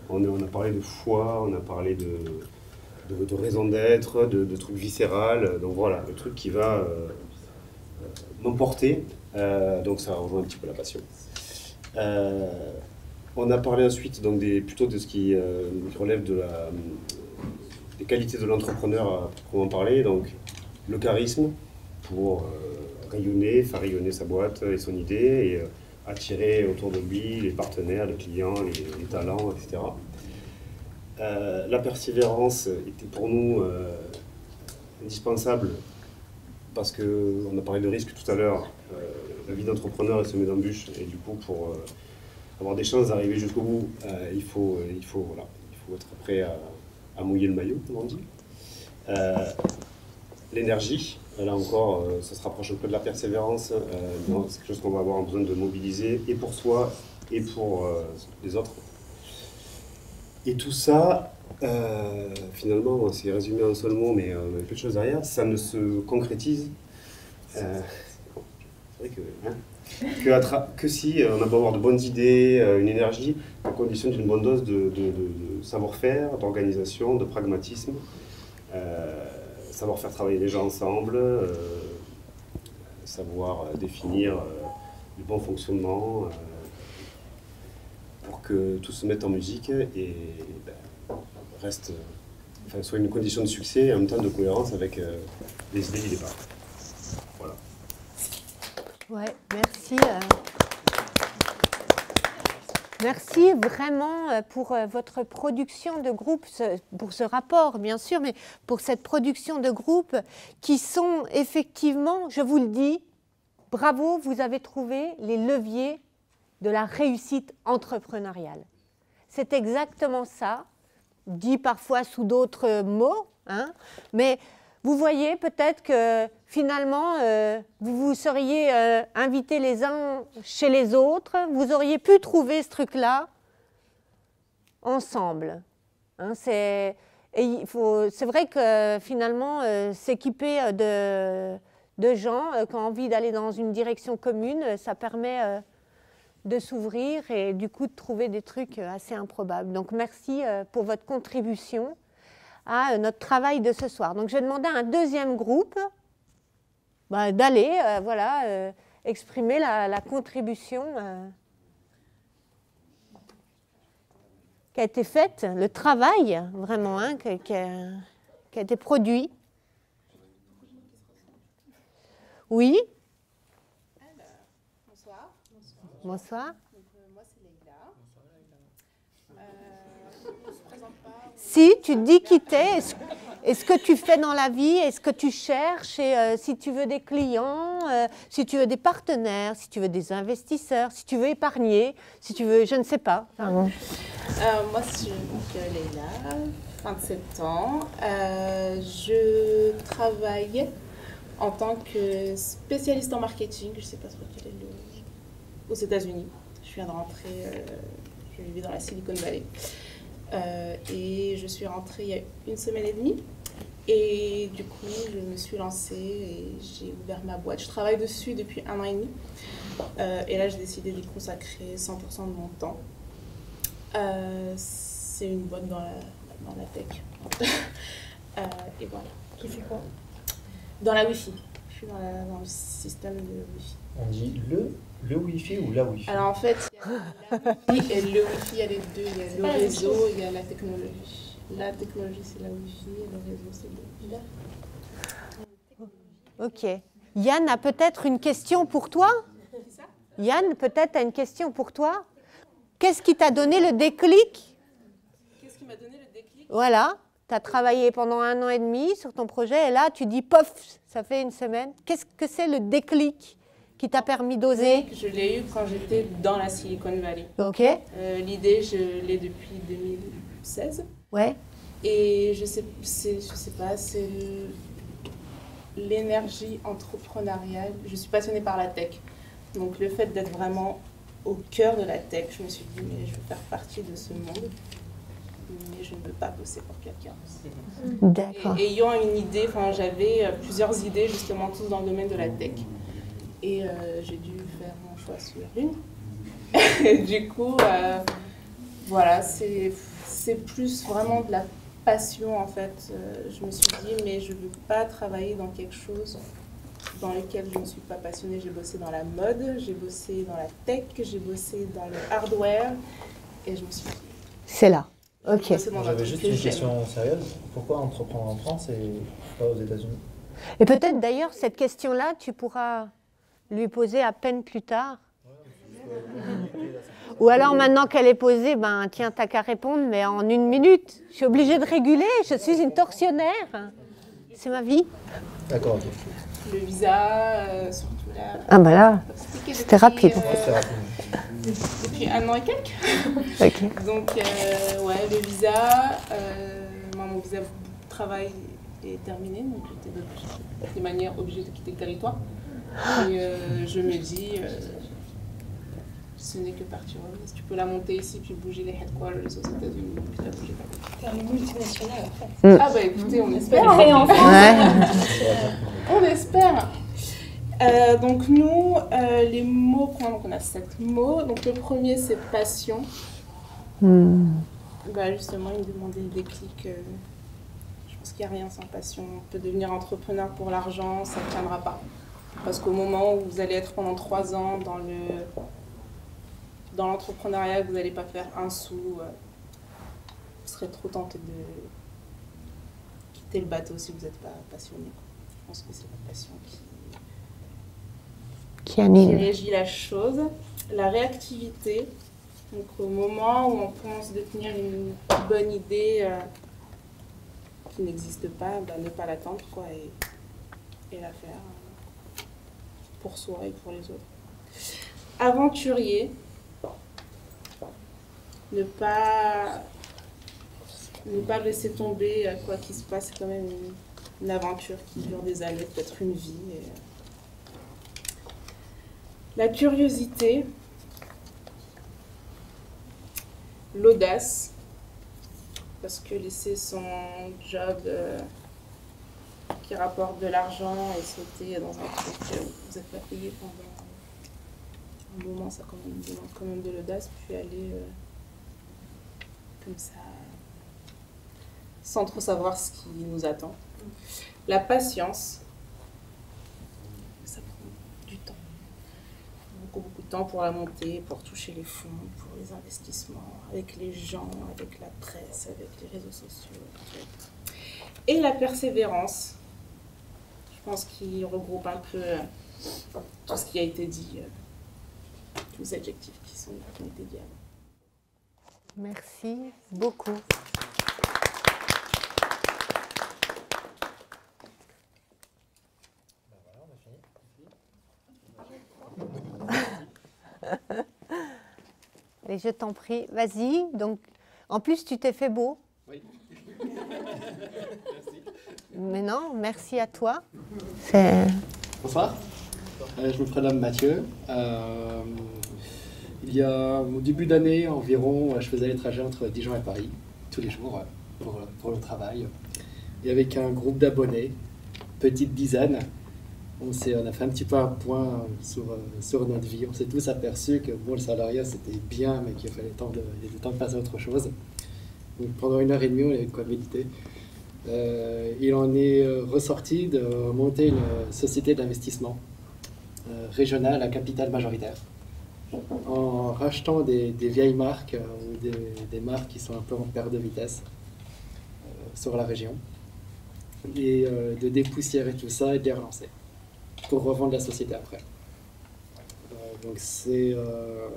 S3: On a parlé de foi, on a parlé de raison d'être, de trucs viscéral. Donc voilà, le truc qui va m'emporter. Donc ça rejoint un petit peu la passion. On a parlé ensuite donc plutôt de ce qui relève des qualités de l'entrepreneur à proprement parler. Donc le charisme pour rayonner, faire rayonner sa boîte et son idée et attirer autour de lui les partenaires, les clients, les talents, etc. La persévérance était pour nous indispensable parce qu'on a parlé de risque tout à l'heure. La vie d'entrepreneur est semée d'embûches et du coup pour avoir des chances d'arriver jusqu'au bout, il faut être prêt à mouiller le maillot, comme on dit. L'énergie, là encore, ça se rapproche un peu de la persévérance. C'est quelque chose qu'on va avoir besoin de mobiliser, et pour soi, et pour les autres. Et tout ça, finalement, c'est résumé en un seul mot, mais il y a quelque chose derrière, ça ne se concrétise. C'est vrai que si on a beau avoir de bonnes idées, une énergie, à condition d'une bonne dose de savoir-faire, d'organisation, de pragmatisme, savoir faire travailler les gens ensemble, savoir définir le bon fonctionnement pour que tout se mette en musique et reste soit une condition de succès et en même temps de cohérence avec les idées du départ. Voilà.
S1: Ouais, merci. Merci vraiment pour votre production de groupe, pour ce rapport bien sûr, mais pour cette production de groupe qui sont effectivement, je vous le dis, bravo, vous avez trouvé les leviers de la réussite entrepreneuriale. C'est exactement ça, dit parfois sous d'autres mots, hein, mais vous voyez peut-être que finalement, vous vous seriez invités les uns chez les autres, vous auriez pu trouver ce truc-là ensemble. Hein, c'est vrai que finalement, s'équiper de gens qui ont envie d'aller dans une direction commune, ça permet de s'ouvrir et du coup de trouver des trucs assez improbables. Donc merci pour votre contribution à notre travail de ce soir. Donc je vais demander à un deuxième groupe d'aller exprimer la contribution qui a été faite, le travail vraiment qui a été produit. Oui.
S2: Bonsoir.
S1: Bonsoir.
S2: Donc, moi, c'est Leïla. On se présente pas.
S1: Si, tu te dis qui t'es, et ce que tu fais dans la vie, et ce que tu cherches, et si tu veux des clients, si tu veux des partenaires, si tu veux des investisseurs, si tu veux épargner, si tu veux, je ne sais pas.
S2: Moi, je suis Leïla, 27 ans. Je travaille en tant que spécialiste en marketing, je ne sais pas trop quel est aux États-Unis. Je viens de rentrer, je vivais dans la Silicon Valley. Et je suis rentrée il y a 1 semaine et demie. Et du coup, je me suis lancée et j'ai ouvert ma boîte. Je travaille dessus depuis 1 an et demi. Et là, j'ai décidé d'y consacrer 100% de mon temps. C'est une boîte dans la tech. Et voilà.
S4: Tu fais quoi?
S2: Dans la Wi-Fi. Je suis dans le système de Wi-Fi.
S4: On dit le Wi-Fi ou la Wi-Fi?
S2: Alors en fait, il y a la Wi-Fi et le Wi-Fi, il y a les deux. Il y a le réseau, il y a la technologie. La technologie, c'est la Wi-Fi et le réseau, c'est le Wi-Fi.
S1: Ok. Yann a peut-être une question pour toi? Yann, peut-être a une question pour toi? Qu'est-ce qui t'a donné le déclic?
S2: Qu'est-ce qui m'a donné le déclic?
S1: Voilà. Tu as travaillé pendant 1 an et demi sur ton projet et là, tu dis, pof, ça fait 1 semaine. Qu'est-ce que c'est le déclic qui t'a permis d'oser?
S2: Je l'ai eu quand j'étais dans la Silicon Valley.
S1: Ok.
S2: L'idée, je l'ai depuis 2016.
S1: Ouais.
S2: Et je sais pas, c'est l'énergie entrepreneuriale. Je suis passionnée par la tech. Donc le fait d'être vraiment au cœur de la tech, je me suis dit, mais je veux faire partie de ce monde. Mais je ne veux pas bosser pour quelqu'un.
S1: D'accord.
S2: Et ayant une idée, j'avais plusieurs idées justement tous dans le domaine de la tech. Et j'ai dû faire mon choix sur l'une. Du coup, voilà, c'est plus vraiment de la passion en fait. Je me suis dit, mais je ne veux pas travailler dans quelque chose dans lequel je ne suis pas passionnée. J'ai bossé dans la mode, j'ai bossé dans la tech, j'ai bossé dans le hardware. Et je me suis dit...
S1: C'est là. Ok.
S4: J'avais juste une question sérieuse. Pourquoi entreprendre en France et pas aux États-Unis?
S1: Et peut-être d'ailleurs, cette question-là, tu pourras lui poser à peine plus tard. Ou alors maintenant qu'elle est posée, ben tiens, t'as qu'à répondre, mais en 1 minute. Je suis obligée de réguler, je suis une tortionnaire. C'est ma vie.
S4: D'accord, ok.
S2: Le visa, surtout là.
S1: Ah ben là, c'était rapide.
S2: Depuis 1 an et quelques.
S1: Ok.
S2: Donc, ouais, le visa, moi, mon visa de travail est terminé, donc j'étais de manière obligée de quitter le territoire. Et je me dis, ce n'est que partir au West. Tu peux la monter ici, puis bouger les headquarters aux États-Unis, puis la bouger pas.
S5: C'est un multinational en fait.
S2: Ah bah écoutez, on espère.
S1: Ouais.
S2: On espère. Donc nous, les mots qu'on a 7 mots. Donc le premier c'est passion. Bah justement, il me demandait le déclic. Je pense qu'il n'y a rien sans passion. On peut devenir entrepreneur pour l'argent, ça ne tiendra pas. Parce qu'au moment où vous allez être pendant 3 ans dans l'entrepreneuriat, vous n'allez pas faire un sou, vous serez trop tenté quitter le bateau si vous n'êtes pas passionné. Je pense que c'est la passion
S1: Qui
S2: qui
S1: anime.
S2: régit la chose. La réactivité, donc au moment où on pense détenir une bonne idée qui n'existe pas, bah, ne pas l'attendre quoi, et la faire pour soi et pour les autres. Aventurier, ne pas laisser tomber quoi qu'il se passe, c'est quand même une aventure qui dure des années, peut-être une vie. La curiosité, l'audace, parce que laisser son job qui rapporte de l'argent et sauter dans un truc que vous n'êtes pas payé pendant un moment, ça demande quand même de l'audace, puis aller comme ça, sans trop savoir ce qui nous attend. La patience, ça prend du temps. Beaucoup de temps pour la montée, pour toucher les fonds, pour les investissements, avec les gens, avec la presse, avec les réseaux sociaux. Et la persévérance, je pense qu'il regroupe un peu tout ce qui a été dit, tous les adjectifs qui ont été dits avant.
S1: Merci beaucoup. Et je t'en prie, vas-y. Donc, en plus, tu t'es fait beau.
S6: Oui.
S1: Mais non, merci à toi.
S6: Bonsoir, je me prénomme Mathieu. Il y a au début d'année environ, je faisais les trajets entre Dijon et Paris, tous les jours, pour le travail. Et avec un groupe d'abonnés, petite dizaine, on a fait un petit peu un point sur notre vie. On s'est tous aperçus que bon, le salariat c'était bien, mais qu'il fallait il était temps de passer à autre chose. Donc, pendant 1h30, on avait de quoi méditer. Il en est ressorti de monter une société d'investissement régionale à capital majoritaire en rachetant des vieilles marques ou des marques qui sont un peu en perte de vitesse sur la région et de dépoussiérer tout ça et de les relancer pour revendre la société après. Donc c'est un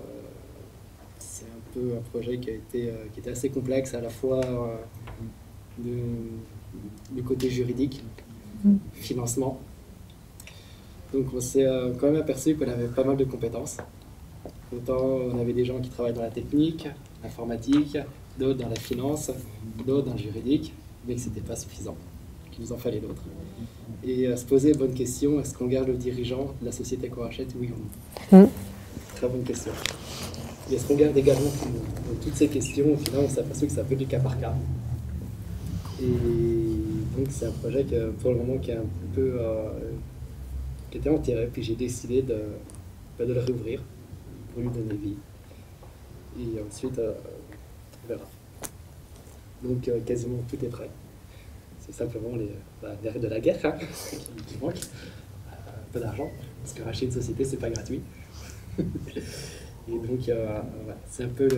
S6: peu un projet qui était assez complexe à la fois du côté juridique, financement. Donc on s'est quand même aperçu qu'on avait pas mal de compétences. Autant on avait des gens qui travaillent dans la technique, l'informatique, d'autres dans la finance, d'autres dans le juridique, mais que ce n'était pas suffisant, qu'il nous en fallait d'autres. Et se poser bonne question, est-ce qu'on garde le dirigeant de la société qu'on rachète, oui ou non? Très bonne question. Et est-ce qu'on garde également toutes ces questions? Au final, on s'est aperçu que c'est un peu du cas par cas. Et donc c'est un projet qui, pour le moment qui est un peu qui était enterré, puis j'ai décidé de le réouvrir pour lui donner vie. Et ensuite, on verra. Donc quasiment tout est prêt. C'est simplement l'arrêt de la guerre hein, qui manque. Un peu d'argent, parce que racheter une société, c'est pas gratuit. Et donc c'est un peu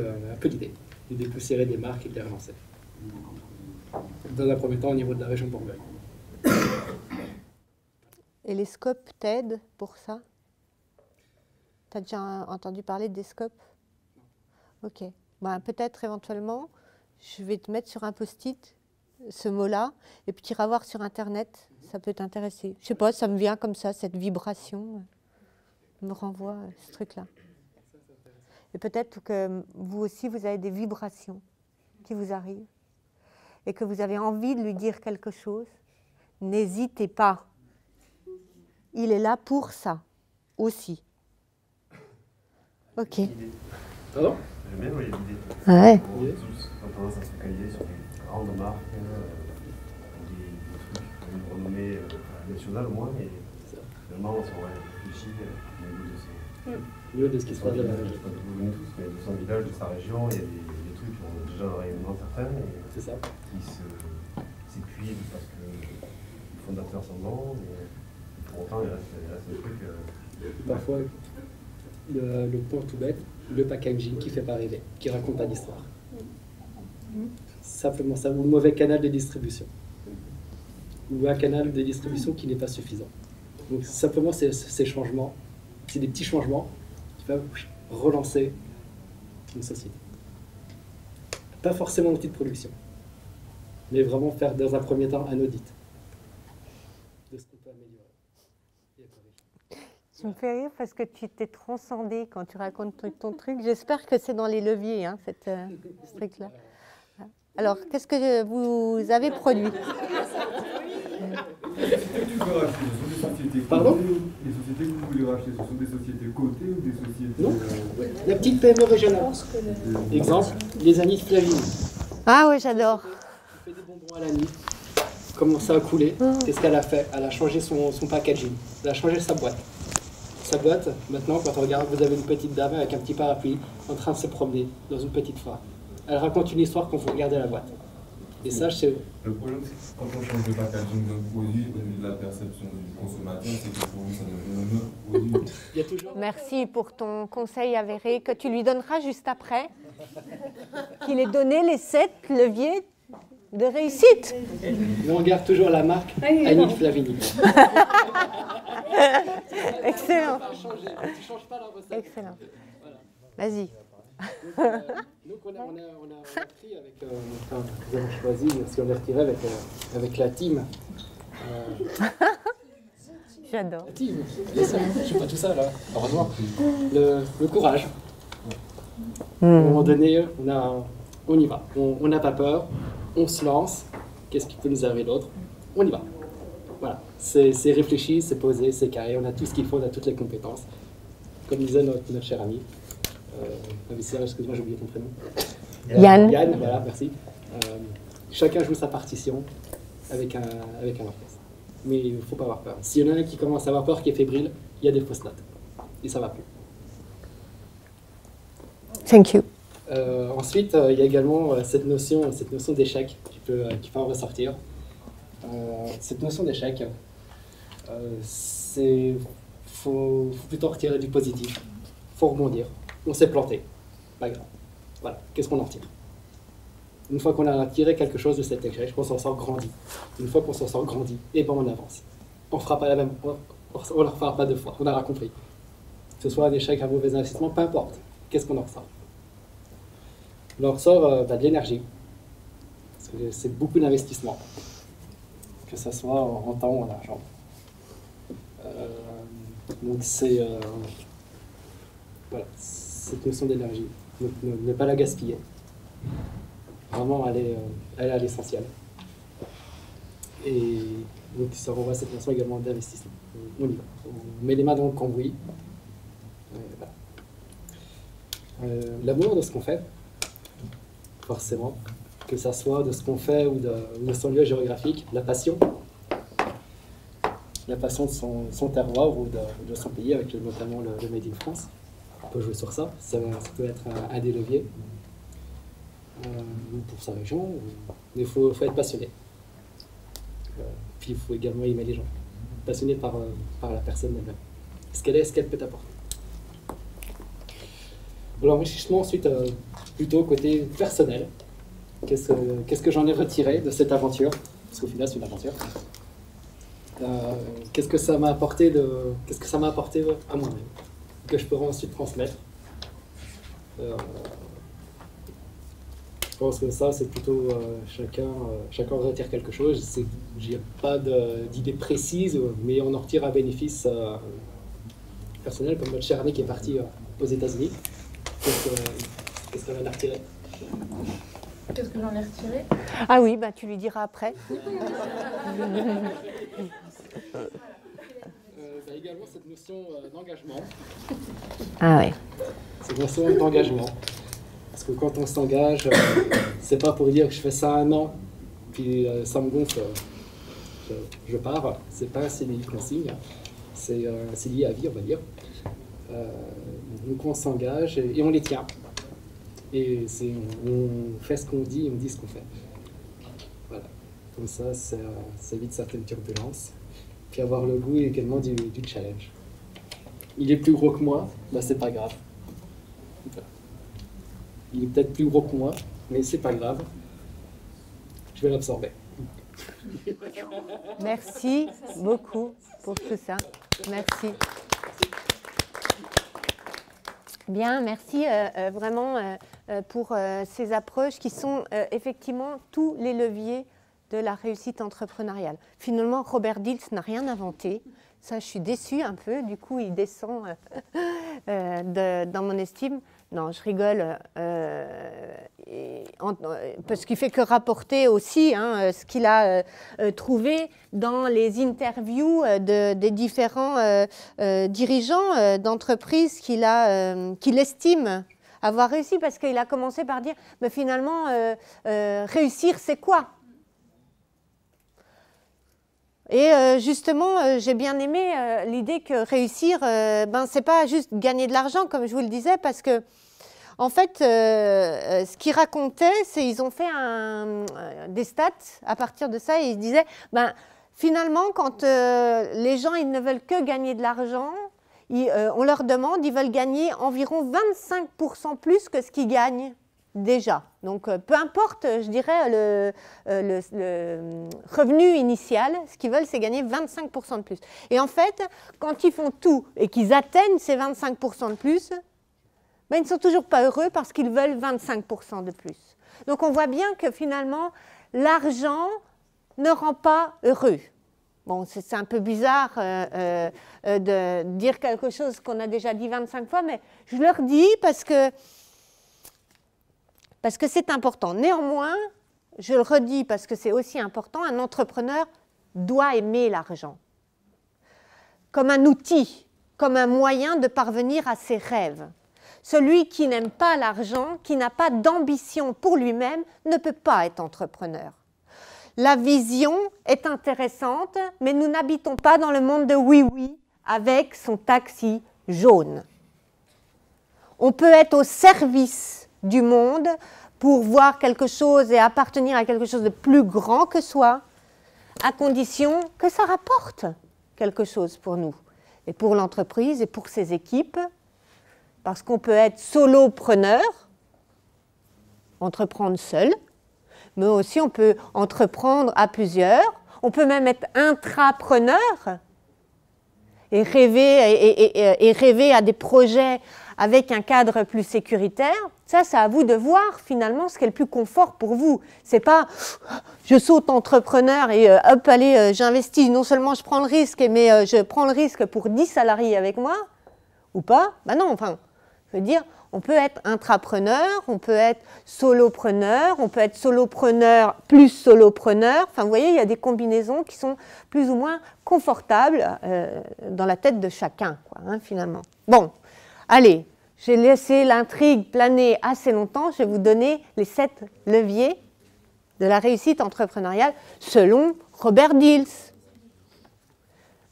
S6: l'idée, de dépoussiérer des marques et de les relancer. Dans un premier temps au niveau de la région Bourgogne.
S1: Et les scopes t'aident pour ça? Tu as déjà entendu parler des scopes? Ok. Ben, peut-être éventuellement, je vais te mettre sur un post-it ce mot-là, et puis tu iras voir sur Internet, ça peut t'intéresser. Je sais pas, ça me vient comme ça, cette vibration me renvoie à ce truc-là. Et peut-être que vous aussi, vous avez des vibrations qui vous arrivent, et que vous avez envie de lui dire quelque chose. N'hésitez pas. Il est là pour ça aussi. Ok.
S6: Pardon?
S3: J'aime bien l'idée.
S1: Ouais.
S3: On a tendance à se focaliser sur des grandes marques, des trucs qui ont une renommée nationale au moins, mais finalement, si on réfléchit au niveau de
S6: Mieux de ce qui se passe dans la région.
S3: pas tous, mais de son village, de sa région, il y a des trucs qui ont déjà un rayonnement certain et
S6: C'est ça.
S3: qui s'épuisent parce que les fondateurs sont bons, mais pour autant, il reste des trucs.
S6: Parfois, le point tout bête, le packaging qui fait pas rêver, qui raconte pas d'histoire. Simplement ça, ou le mauvais canal de distribution. ou un canal de distribution qui n'est pas suffisant. Donc simplement ces changements, c'est des petits changements qui peuvent relancer une société. Pas forcément l'outil de production, mais vraiment faire dans un premier temps un audit de ce qu'on peut améliorer et corriger.
S1: Tu me fais rire parce que tu t'es transcendé quand tu racontes ton truc. J'espère que c'est dans les leviers, hein, ce truc-là. Alors, qu'est-ce que vous avez produit?
S7: Tu veux racheter, ce sont des sociétés cotées.
S6: Pardon?
S7: Les sociétés que vous voulez racheter, ce sont des sociétés cotées ou des sociétés...
S6: Non. La petite PME régionale. Exemple, les Anis Flavini.
S1: Ah oui, j'adore.
S6: Elle fait des bonbons à l'anis. Comment ça a coulé? Qu'est-ce qu'elle a fait? Elle a changé son packaging. Elle a changé sa boîte. Sa boîte, maintenant, quand on regarde, vous avez une petite dame avec un petit parapluie en train de se promener dans une petite foire. Elle raconte une histoire quand vous regardez la boîte. Et ça, c'est...
S7: Le problème, c'est que quand on change de packaging d'un produit, au niveau de la perception du consommateur, c'est que pour lui, ça devient un autre produit.
S6: Il y a toujours...
S1: Merci pour ton conseil avéré que tu lui donneras juste après. Qu'il ait donné les 7 leviers de réussite.
S6: Mais on garde toujours la marque Anis Flavini.
S1: Excellent.
S6: Tu changes pas la recette.
S1: Excellent.
S6: Voilà.
S1: Vas-y.
S6: Donc on a pris avec, enfin, nous avons choisi, si on est retiré avec la team.
S1: J'adore.
S6: La team, je suis pas tout seul, là, heureusement. Le courage. À un moment donné, on y va. On n'a pas peur, on se lance. Qu'est-ce qui peut nous arriver d'autre? On y va. Voilà, c'est réfléchi, c'est posé, c'est carré. On a tout ce qu'il faut, on a toutes les compétences. Comme disait notre cher ami. Excuse-moi, j'ai oublié ton prénom.
S1: Yann.
S6: Yann, voilà, merci. Chacun joue sa partition avec un orchestre. Mais il ne faut pas avoir peur. S'il y en a un qui commence à avoir peur, qui est fébrile, il y a des fausses notes. Et ça ne va plus.
S1: Thank you.
S6: Ensuite, il y a également cette notion d'échec qui peut en ressortir. Cette notion d'échec, faut plutôt retirer du positif. Il faut rebondir. On s'est planté. Pas grave. Voilà. Qu'est-ce qu'on en retire? Une fois qu'on a tiré quelque chose de cet échec, on s'en sort grandi. Une fois qu'on s'en sort grandi, et ben on avance. On fera pas la même, on ne refera pas 2 fois. On aura compris. Que ce soit un échec, un mauvais investissement, peu importe. Qu'est-ce qu'on en ressort? On en ressort de l'énergie. Parce que c'est beaucoup d'investissement. Que ce soit en temps ou en argent. Donc c'est voilà, cette notion d'énergie. Ne pas la gaspiller. Vraiment aller à l'essentiel. Et donc ça renvoie à cette notion également d'investissement. On y va. On met les mains dans le cambouis. Voilà. L'amour de ce qu'on fait, forcément, que ça soit de ce qu'on fait ou de son lieu géographique, la passion de son terroir ou de son pays, avec notamment le Made in France. On peut jouer sur ça, ça peut être un des leviers pour sa région, mais il faut être passionné. Puis il faut également aimer les gens, passionné par la personne elle-même. Ce qu'elle peut apporter. L'enrichissement ensuite, plutôt côté personnel. Qu'est-ce que j'en ai retiré de cette aventure? Parce qu'au final, c'est une aventure. Qu'est-ce que ça m'a apporté à moi-même, que je pourrais ensuite transmettre. Je pense que ça, c'est plutôt chacun retire quelque chose. Il n'y a pas d'idée précise, mais on en retire un bénéfice personnel, comme notre cher ami qui est parti aux États-Unis. Qu'est-ce qu'on en a retiré?
S2: Qu'est-ce que j'en ai retiré?
S1: Ah oui, bah, tu lui diras après.
S6: Également cette notion d'engagement.
S1: Ah ouais.
S6: Cette notion d'engagement. Parce que quand on s'engage, c'est pas pour dire que je fais ça 1 an, puis ça me gonfle, je pars. C'est pas un CDI qu'on signe, c'est lié à vie, on va dire. Donc on s'engage et on les tient. Et on fait ce qu'on dit et on dit ce qu'on fait. Voilà. Comme ça évite certaines turbulences. Puis avoir le goût également du challenge. Il est plus gros que moi, bah c'est pas grave. Voilà. Il est peut-être plus gros que moi, mais c'est pas grave. Je vais l'absorber.
S1: Merci beaucoup pour tout ça. Merci. Bien, merci vraiment pour ces approches qui sont effectivement tous les leviers de la réussite entrepreneuriale. Finalement, Robert Dills n'a rien inventé. Ça, je suis déçue un peu. Du coup, il descend dans mon estime. Non, je rigole. Parce qu'il ne fait que rapporter aussi ce qu'il a trouvé dans les interviews des différents dirigeants d'entreprises qu'il estime avoir réussi. Parce qu'il a commencé par dire, mais finalement, réussir, c'est quoi ? Et justement, j'ai bien aimé l'idée que réussir, c'est pas juste gagner de l'argent, comme je vous le disais, parce que, en fait, ce qu'ils racontaient, c'est qu'ils ont fait des stats à partir de ça, et ils disaient, finalement, quand les gens ils ne veulent que gagner de l'argent, on leur demande, ils veulent gagner environ 25% plus que ce qu'ils gagnent déjà. Donc, peu importe, je dirais, le revenu initial, ce qu'ils veulent, c'est gagner 25% de plus. Et en fait, quand ils font tout et qu'ils atteignent ces 25% de plus, ils ne sont toujours pas heureux parce qu'ils veulent 25% de plus. Donc, on voit bien que finalement, l'argent ne rend pas heureux. Bon, c'est un peu bizarre de dire quelque chose qu'on a déjà dit 25 fois, mais je leur dis parce que c'est important. Néanmoins, je le redis parce que c'est aussi important, un entrepreneur doit aimer l'argent comme un outil, comme un moyen de parvenir à ses rêves. Celui qui n'aime pas l'argent, qui n'a pas d'ambition pour lui-même, ne peut pas être entrepreneur. La vision est intéressante, mais nous n'habitons pas dans le monde de oui-oui avec son taxi jaune. On peut être au service du monde pour voir quelque chose et appartenir à quelque chose de plus grand que soi, à condition que ça rapporte quelque chose pour nous, et pour l'entreprise et pour ses équipes, parce qu'on peut être solopreneur, entreprendre seul, mais aussi on peut entreprendre à plusieurs, on peut même être intrapreneur et rêver à des projets avec un cadre plus sécuritaire. Ça, c'est à vous de voir finalement ce qui est le plus confort pour vous. C'est pas je saute entrepreneur et hop, allez, j'investis. Non seulement je prends le risque, mais je prends le risque pour 10 salariés avec moi, ou pas. Non, enfin, je veux dire, on peut être intrapreneur, on peut être solopreneur, on peut être solopreneur plus solopreneur. Enfin, vous voyez, il y a des combinaisons qui sont plus ou moins confortables dans la tête de chacun, quoi, finalement. Bon, allez, j'ai laissé l'intrigue planer assez longtemps. Je vais vous donner les 7 leviers de la réussite entrepreneuriale selon Robert Dills.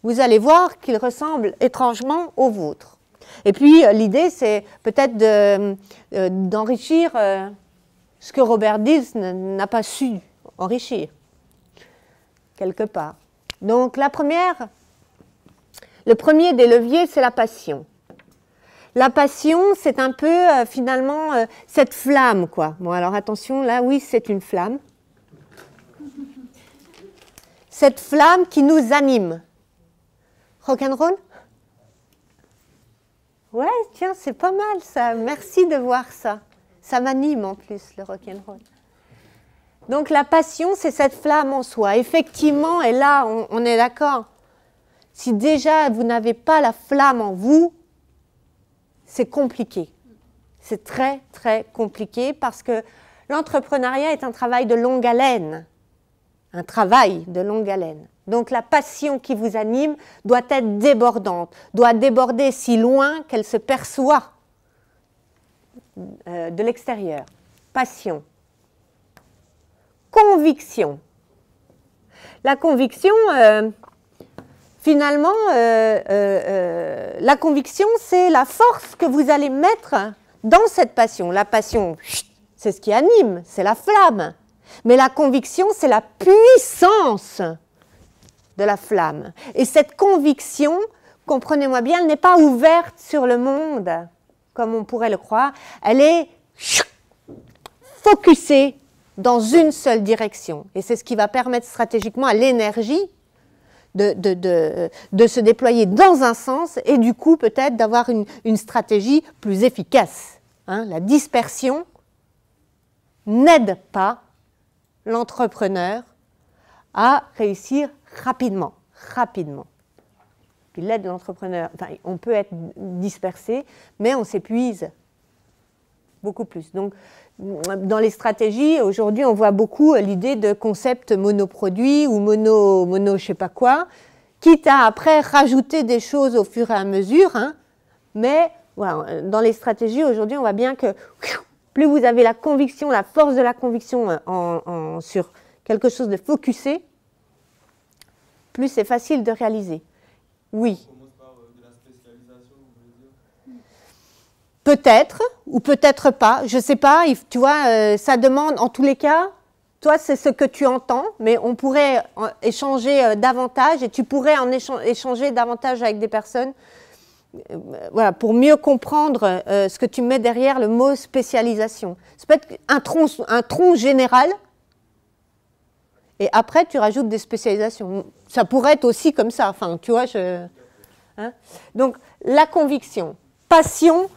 S1: Vous allez voir qu'ils ressemblent étrangement aux vôtres. Et puis, l'idée, c'est peut-être d'enrichir ce que Robert Dills n'a pas su enrichir, quelque part. Donc, le premier des leviers, c'est la passion. La passion, c'est un peu, finalement, cette flamme, quoi. Bon, alors, attention, là, oui, c'est une flamme. Cette flamme qui nous anime. Rock'n'roll ? Ouais, tiens, c'est pas mal ça. Merci de voir ça. Ça m'anime en plus, le rock'n'roll. Donc la passion, c'est cette flamme en soi. Effectivement, et là, on est d'accord. Si déjà vous n'avez pas la flamme en vous, c'est compliqué. C'est très, très compliqué parce que l'entrepreneuriat est un travail de longue haleine. Un travail de longue haleine. Donc la passion qui vous anime doit être débordante, doit déborder si loin qu'elle se perçoit de l'extérieur. Passion. Conviction. La conviction, finalement, la conviction, c'est la force que vous allez mettre dans cette passion. La passion, c'est ce qui anime, c'est la flamme. Mais la conviction, c'est la puissance de la flamme. Et cette conviction, comprenez-moi bien, elle n'est pas ouverte sur le monde, comme on pourrait le croire. Elle est focusée dans une seule direction. Et c'est ce qui va permettre stratégiquement à l'énergie de se déployer dans un sens et du coup peut-être d'avoir une stratégie plus efficace. Hein, la dispersion n'aide pas l'entrepreneur à réussir rapidement. Il aide l'entrepreneur, enfin, on peut être dispersé, mais on s'épuise beaucoup plus. Donc, dans les stratégies, aujourd'hui, on voit beaucoup l'idée de concept monoproduit ou mono je sais pas quoi, quitte à après rajouter des choses au fur et à mesure, hein, mais voilà, dans les stratégies, aujourd'hui, on voit bien que plus vous avez la conviction, la force de la conviction sur quelque chose de focusé, plus c'est facile de réaliser. Oui.
S7: On commence par de la spécialisation, vous voulez dire?
S1: Peut-être, ou peut-être pas, je ne sais pas, tu vois, ça demande, en tous les cas, toi c'est ce que tu entends, mais on pourrait échanger davantage et tu pourrais en échanger davantage avec des personnes voilà, pour mieux comprendre ce que tu mets derrière le mot spécialisation. Ça peut être un tronc général, et après tu rajoutes des spécialisations. Ça pourrait être aussi comme ça, enfin, tu vois, hein? Donc, la conviction, passion,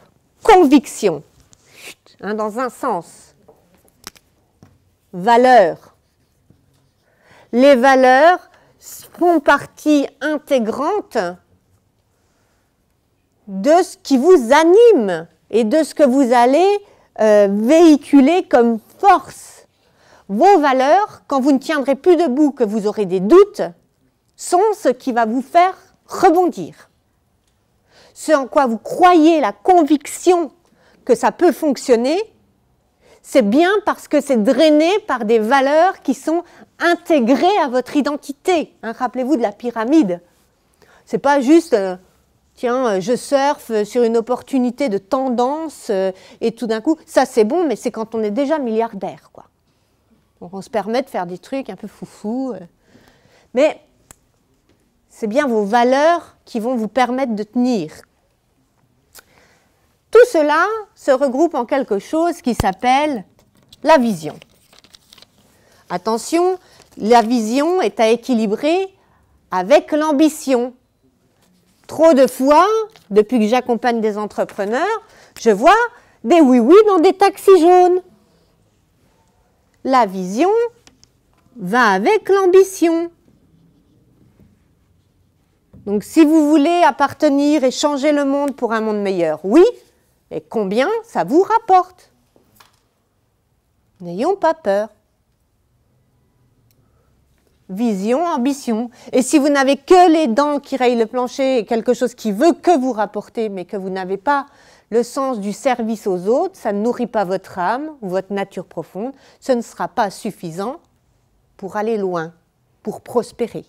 S1: conviction, hein, dans un sens. Valeurs. Les valeurs font partie intégrante de ce qui vous anime et de ce que vous allez véhiculer comme force. Vos valeurs, quand vous ne tiendrez plus debout, que vous aurez des doutes, sont ce qui va vous faire rebondir. Ce en quoi vous croyez, la conviction que ça peut fonctionner, c'est bien parce que c'est drainé par des valeurs qui sont intégrées à votre identité. Hein, rappelez-vous de la pyramide. C'est pas juste... tiens, je surfe sur une opportunité de tendance et tout d'un coup, ça c'est bon, mais c'est quand on est déjà milliardaire, quoi. Donc on se permet de faire des trucs un peu foufou. Mais c'est bien vos valeurs qui vont vous permettre de tenir. Tout cela se regroupe en quelque chose qui s'appelle la vision. Attention, la vision est à équilibrer avec l'ambition. Trop de fois, depuis que j'accompagne des entrepreneurs, je vois des oui-oui dans des taxis jaunes. La vision va avec l'ambition. Donc, si vous voulez appartenir et changer le monde pour un monde meilleur, oui, et combien ça vous rapporte? N'ayons pas peur. Vision, ambition. Et si vous n'avez que les dents qui rayent le plancher et quelque chose qui veut que vous rapporter, mais que vous n'avez pas le sens du service aux autres, ça ne nourrit pas votre âme ou votre nature profonde, ce ne sera pas suffisant pour aller loin, pour prospérer.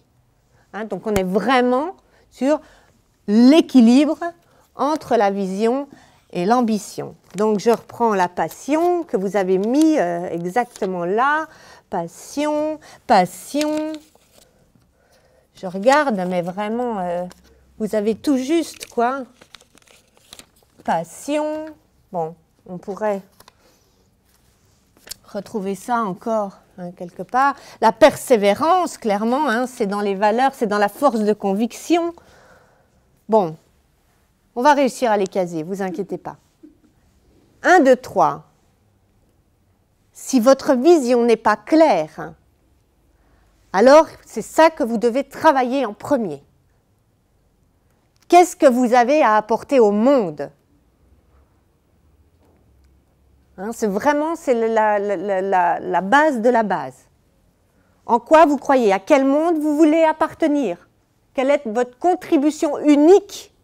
S1: Hein, donc on est vraiment sur l'équilibre entre la vision et l'ambition. Donc je reprends la passion que vous avez mis exactement là. Passion, passion. Je regarde, mais vraiment, vous avez tout juste, quoi. Passion. Bon, on pourrait retrouver ça encore hein, quelque part. La persévérance, clairement, hein, c'est dans les valeurs, c'est dans la force de conviction. Bon, on va réussir à les caser, vous inquiétez pas. 1, 2, 3. Si votre vision n'est pas claire, alors c'est ça que vous devez travailler en premier. Qu'est-ce que vous avez à apporter au monde? Hein, c'est vraiment la base de la base. En quoi vous croyez? À quel monde vous voulez appartenir? Quelle est votre contribution unique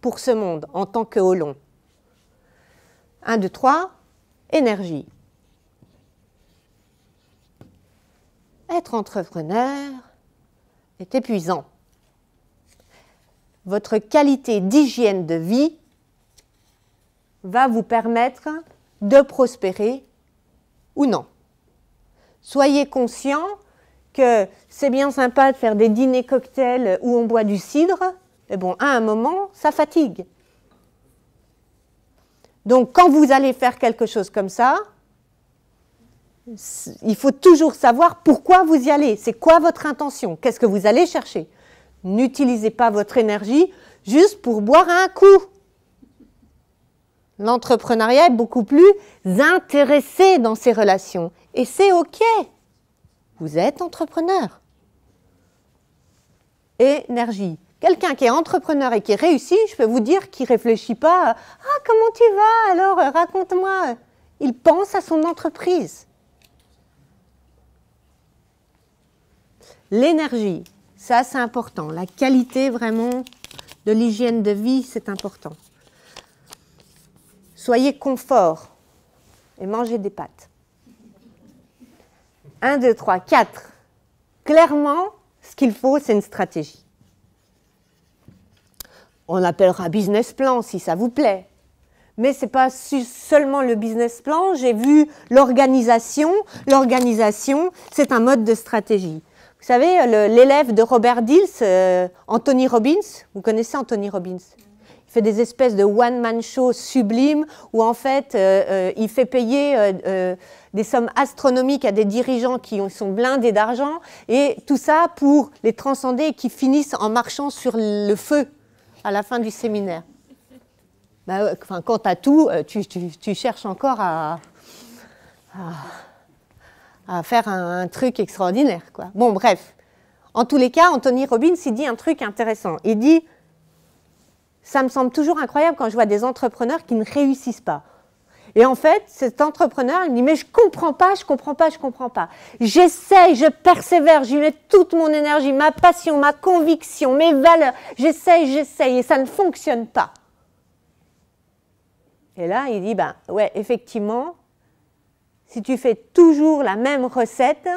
S1: pour ce monde en tant que Olon? 1, 2, 3, énergie. Être entrepreneur est épuisant. Votre qualité d'hygiène de vie va vous permettre de prospérer ou non. Soyez conscient que c'est bien sympa de faire des dîners cocktails où on boit du cidre, mais bon, à un moment, ça fatigue. Donc, quand vous allez faire quelque chose comme ça, Il faut toujours savoir pourquoi vous y allez. C'est quoi votre intention? Qu'est-ce que vous allez chercher? N'utilisez pas votre énergie juste pour boire un coup. L'entrepreneuriat est beaucoup plus intéressé dans ses relations. Et c'est OK. Vous êtes entrepreneur. Énergie. Quelqu'un qui est entrepreneur et qui réussit, je peux vous dire qu'il ne réfléchit pas à « Ah, comment tu vas? Alors, raconte-moi ». Il pense à son entreprise. L'énergie, ça c'est important. La qualité vraiment de l'hygiène de vie, c'est important. Soyez confort et mangez des pâtes. 1, 2, 3, 4. Clairement, ce qu'il faut, c'est une stratégie. On l'appellera business plan si ça vous plaît. Mais ce n'est pas seulement le business plan, j'ai vu l'organisation. L'organisation, c'est un mode de stratégie. Vous savez, l'élève de Robert Dills, Anthony Robbins, vous connaissez Anthony Robbins? Il fait des espèces de one-man show sublimes où en fait, il fait payer des sommes astronomiques à des dirigeants qui sont blindés d'argent et tout ça pour les transcender et qui finissent en marchant sur le feu à la fin du séminaire. Ben, enfin, quant à tout, tu cherches encore à faire un truc extraordinaire, quoi. Bon, bref. En tous les cas, Anthony Robbins, il dit un truc intéressant. Il dit, ça me semble toujours incroyable quand je vois des entrepreneurs qui ne réussissent pas. Et en fait, cet entrepreneur, il me dit, mais je comprends pas. J'essaye, je persévère, j'y mets toute mon énergie, ma passion, ma conviction, mes valeurs. J'essaye, et ça ne fonctionne pas. Et là, il dit, ben ouais, effectivement, si tu fais toujours la même recette,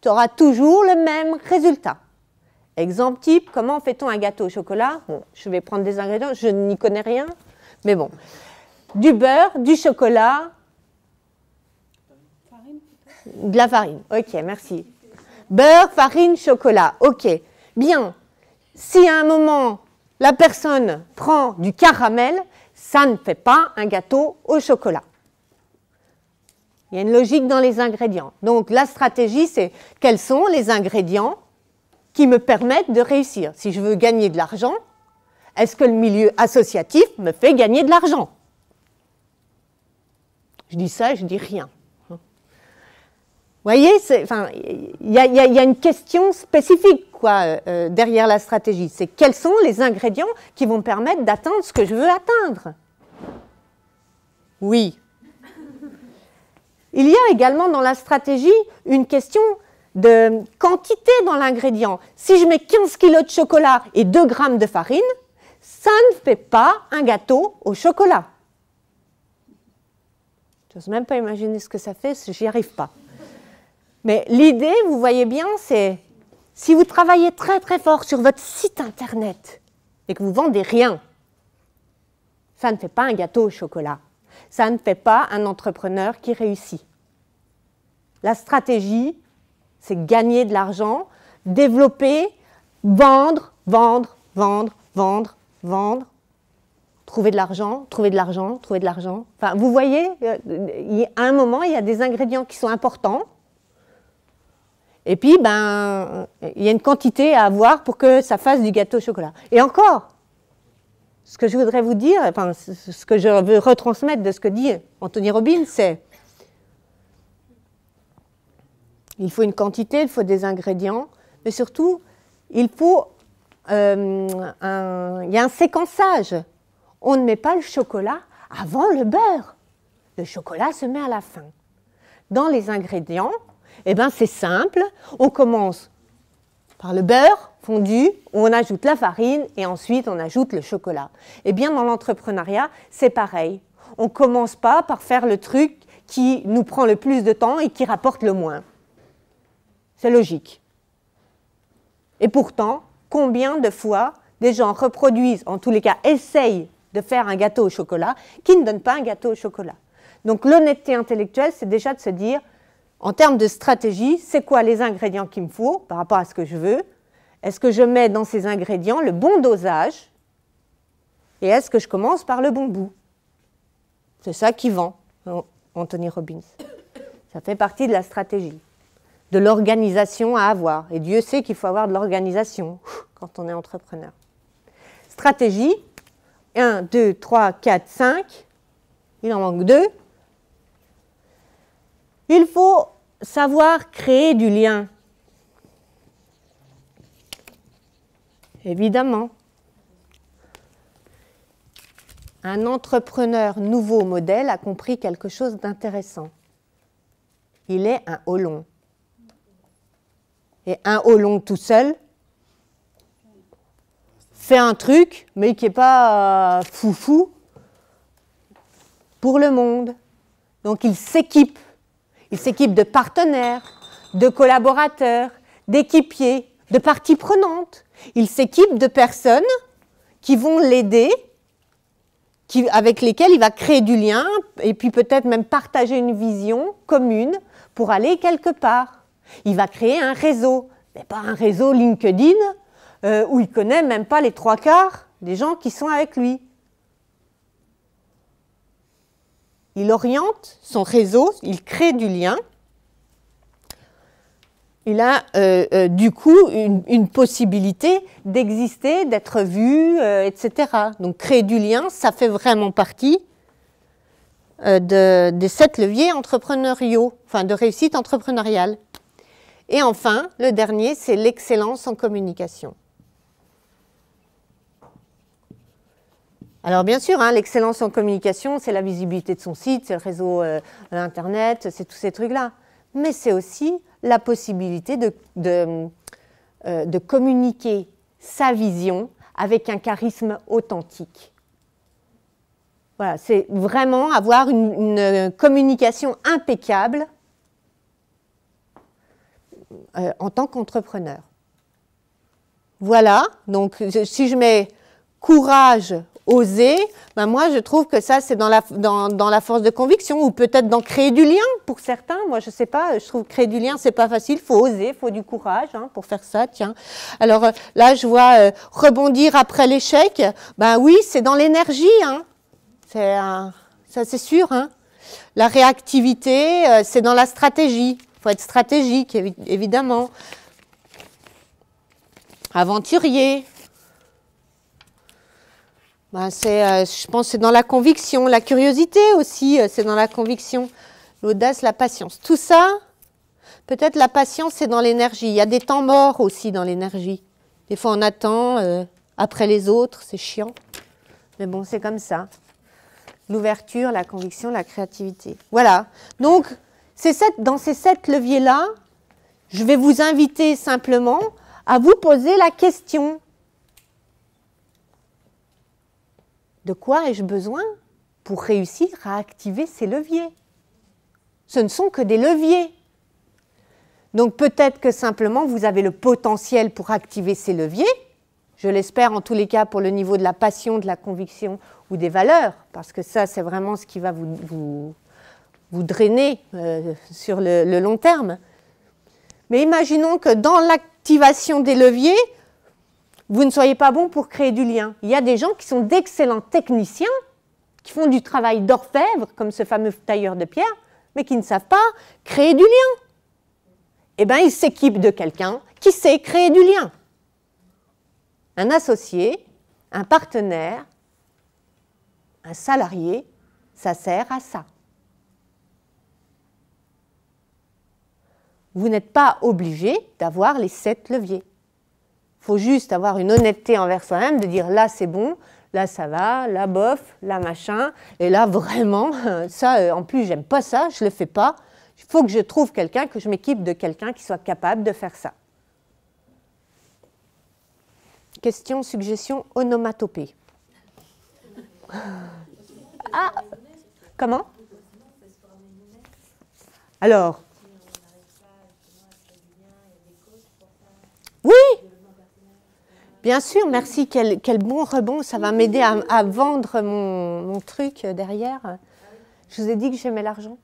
S1: tu auras toujours le même résultat. Exemple type, comment fait-on un gâteau au chocolat? Bon, je vais prendre des ingrédients, je n'y connais rien, mais bon. Du beurre, du chocolat, de la farine. Ok, merci. Beurre, farine, chocolat. Ok, bien. Si à un moment, la personne prend du caramel, ça ne fait pas un gâteau au chocolat. Il y a une logique dans les ingrédients. Donc la stratégie, c'est quels sont les ingrédients qui me permettent de réussir. Si je veux gagner de l'argent, est-ce que le milieu associatif me fait gagner de l'argent? Je dis ça, je dis rien. Vous voyez, il y a une question spécifique quoi, derrière la stratégie. C'est quels sont les ingrédients qui vont me permettre d'atteindre ce que je veux atteindre? Oui. Il y a également dans la stratégie une question de quantité dans l'ingrédient. Si je mets 15 kg de chocolat et 2 grammes de farine, ça ne fait pas un gâteau au chocolat. Je n'ose même pas imaginer ce que ça fait, j'y arrive pas. Mais l'idée, vous voyez bien, c'est si vous travaillez très très fort sur votre site internet et que vous vendez rien, ça ne fait pas un gâteau au chocolat. Ça ne fait pas un entrepreneur qui réussit. La stratégie, c'est gagner de l'argent, développer, vendre, trouver de l'argent. Enfin, vous voyez, à un moment, il y a des ingrédients qui sont importants. Et puis, ben, il y a une quantité à avoir pour que ça fasse du gâteau au chocolat. Et encore, ce que je voudrais vous dire, enfin, ce que je veux retransmettre de ce que dit Anthony Robbins, c'est il faut une quantité, il faut des ingrédients, mais surtout, il faut il y a un séquençage. On ne met pas le chocolat avant le beurre. Le chocolat se met à la fin. Dans les ingrédients, eh ben, c'est simple. On commence par le beurre fondu, on ajoute la farine et ensuite on ajoute le chocolat. Eh bien, dans l'entrepreneuriat, c'est pareil. On ne commence pas par faire le truc qui nous prend le plus de temps et qui rapporte le moins. C'est logique. Et pourtant, combien de fois des gens reproduisent, en tous les cas, essayent de faire un gâteau au chocolat qui ne donne pas un gâteau au chocolat. Donc l'honnêteté intellectuelle, c'est déjà de se dire, en termes de stratégie, c'est quoi les ingrédients qu'il me faut par rapport à ce que je veux? Est-ce que je mets dans ces ingrédients le bon dosage? Et est-ce que je commence par le bon bout? C'est ça qui vend, Anthony Robbins. Ça fait partie de la stratégie, de l'organisation à avoir. Et Dieu sait qu'il faut avoir de l'organisation quand on est entrepreneur. Stratégie, 1, 2, 3, 4, 5. Il en manque 2. Il faut savoir créer du lien. Évidemment. Un entrepreneur nouveau modèle a compris quelque chose d'intéressant. Il est un haut long. Et un haut long tout seul fait un truc, mais qui n'est pas foufou pour le monde. Donc il s'équipe. Il s'équipe de partenaires, de collaborateurs, d'équipiers, de parties prenantes. Il s'équipe de personnes qui vont l'aider, avec lesquelles il va créer du lien et puis peut-être même partager une vision commune pour aller quelque part. Il va créer un réseau, mais pas un réseau LinkedIn où il ne connaît même pas les 3/4 des gens qui sont avec lui. Il oriente son réseau, il crée du lien. Il a du coup une possibilité d'exister, d'être vu, etc. Donc créer du lien, ça fait vraiment partie des 7 leviers entrepreneuriaux, enfin de réussite entrepreneuriale. Et enfin, le dernier, c'est l'excellence en communication. Alors bien sûr, hein, l'excellence en communication, c'est la visibilité de son site, c'est le réseau Internet, c'est tous ces trucs-là. Mais c'est aussi la possibilité de communiquer sa vision avec un charisme authentique. Voilà, c'est vraiment avoir une communication impeccable en tant qu'entrepreneur. Voilà, donc si je mets courage, oser, ben moi je trouve que ça c'est dans la force de conviction ou peut-être dans créer du lien pour certains. Moi je sais pas, je trouve que créer du lien c'est pas facile, il faut oser, il faut du courage hein, pour faire ça. Tiens, alors là je vois rebondir après l'échec, ben oui c'est dans l'énergie, hein. Ça c'est sûr. Hein. La réactivité c'est dans la stratégie, il faut être stratégique évidemment. Aventurier. Ben je pense que c'est dans la conviction, la curiosité aussi, c'est dans la conviction, l'audace, la patience. Tout ça, peut-être la patience, c'est dans l'énergie. Il y a des temps morts aussi dans l'énergie. Des fois, on attend après les autres, c'est chiant. Mais bon, c'est comme ça. L'ouverture, la conviction, la créativité. Voilà. Donc, dans ces 7 leviers-là, je vais vous inviter simplement à vous poser la question. De quoi ai-je besoin pour réussir à activer ces leviers? Ce ne sont que des leviers. Donc peut-être que simplement vous avez le potentiel pour activer ces leviers. Je l'espère en tous les cas pour le niveau de la passion, de la conviction ou des valeurs, parce que ça c'est vraiment ce qui va vous drainer sur le long terme. Mais imaginons que dans l'activation des leviers, vous ne soyez pas bon pour créer du lien. Il y a des gens qui sont d'excellents techniciens, qui font du travail d'orfèvre, comme ce fameux tailleur de pierre, mais qui ne savent pas créer du lien. Eh bien, ils s'équipent de quelqu'un qui sait créer du lien. Un associé, un partenaire, un salarié, ça sert à ça. Vous n'êtes pas obligé d'avoir les 7 leviers. Il faut juste avoir une honnêteté envers soi-même, de dire là c'est bon, là ça va, là bof, là machin, et là vraiment, ça en plus j'aime pas ça, je le fais pas. Il faut que je trouve quelqu'un, que je m'équipe de quelqu'un qui soit capable de faire ça. Question, suggestion, onomatopée. Ah, comment? Alors, oui, bien sûr, merci, quel bon rebond, ça va m'aider à vendre mon truc derrière. Je vous ai dit que j'aimais l'argent.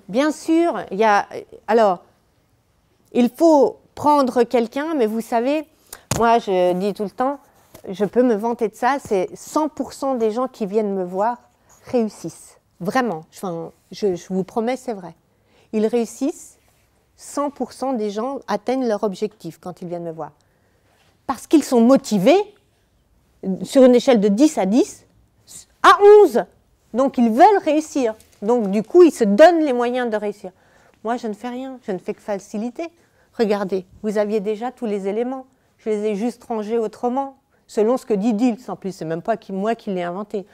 S1: Bien sûr, alors, il faut prendre quelqu'un, mais vous savez, moi je dis tout le temps, je peux me vanter de ça, c'est 100% des gens qui viennent me voir réussissent. Vraiment, enfin, je vous promets, c'est vrai. Ils réussissent, 100% des gens atteignent leur objectif quand ils viennent me voir. Parce qu'ils sont motivés, sur une échelle de 10 à 10, à 11. Donc ils veulent réussir. Donc du coup, ils se donnent les moyens de réussir. Moi, je ne fais rien, je ne fais que faciliter. Regardez, vous aviez déjà tous les éléments. Je les ai juste rangés autrement, selon ce que dit Diels. En plus, c'est même pas moi qui l'ai inventé.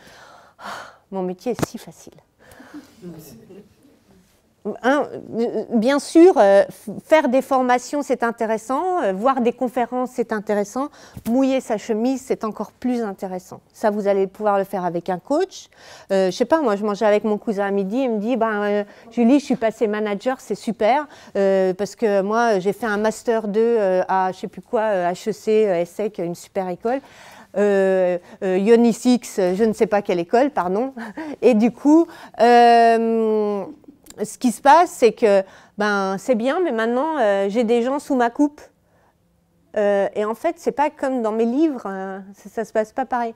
S1: Oh, mon métier est si facile. Bien sûr, faire des formations, c'est intéressant. Voir des conférences, c'est intéressant. Mouiller sa chemise, c'est encore plus intéressant. Ça, vous allez pouvoir le faire avec un coach. Je sais pas, moi, je mangeais avec mon cousin à midi. Il me dit, Julie, je suis passée manager, c'est super. Parce que moi, j'ai fait un master 2 à, je sais plus quoi, HEC, ESSEC, une super école. Ionisix, je ne sais pas quelle école, pardon. Et du coup, ce qui se passe, c'est que c'est bien, mais maintenant, j'ai des gens sous ma coupe. Et en fait, c'est pas comme dans mes livres, ça se passe pas pareil.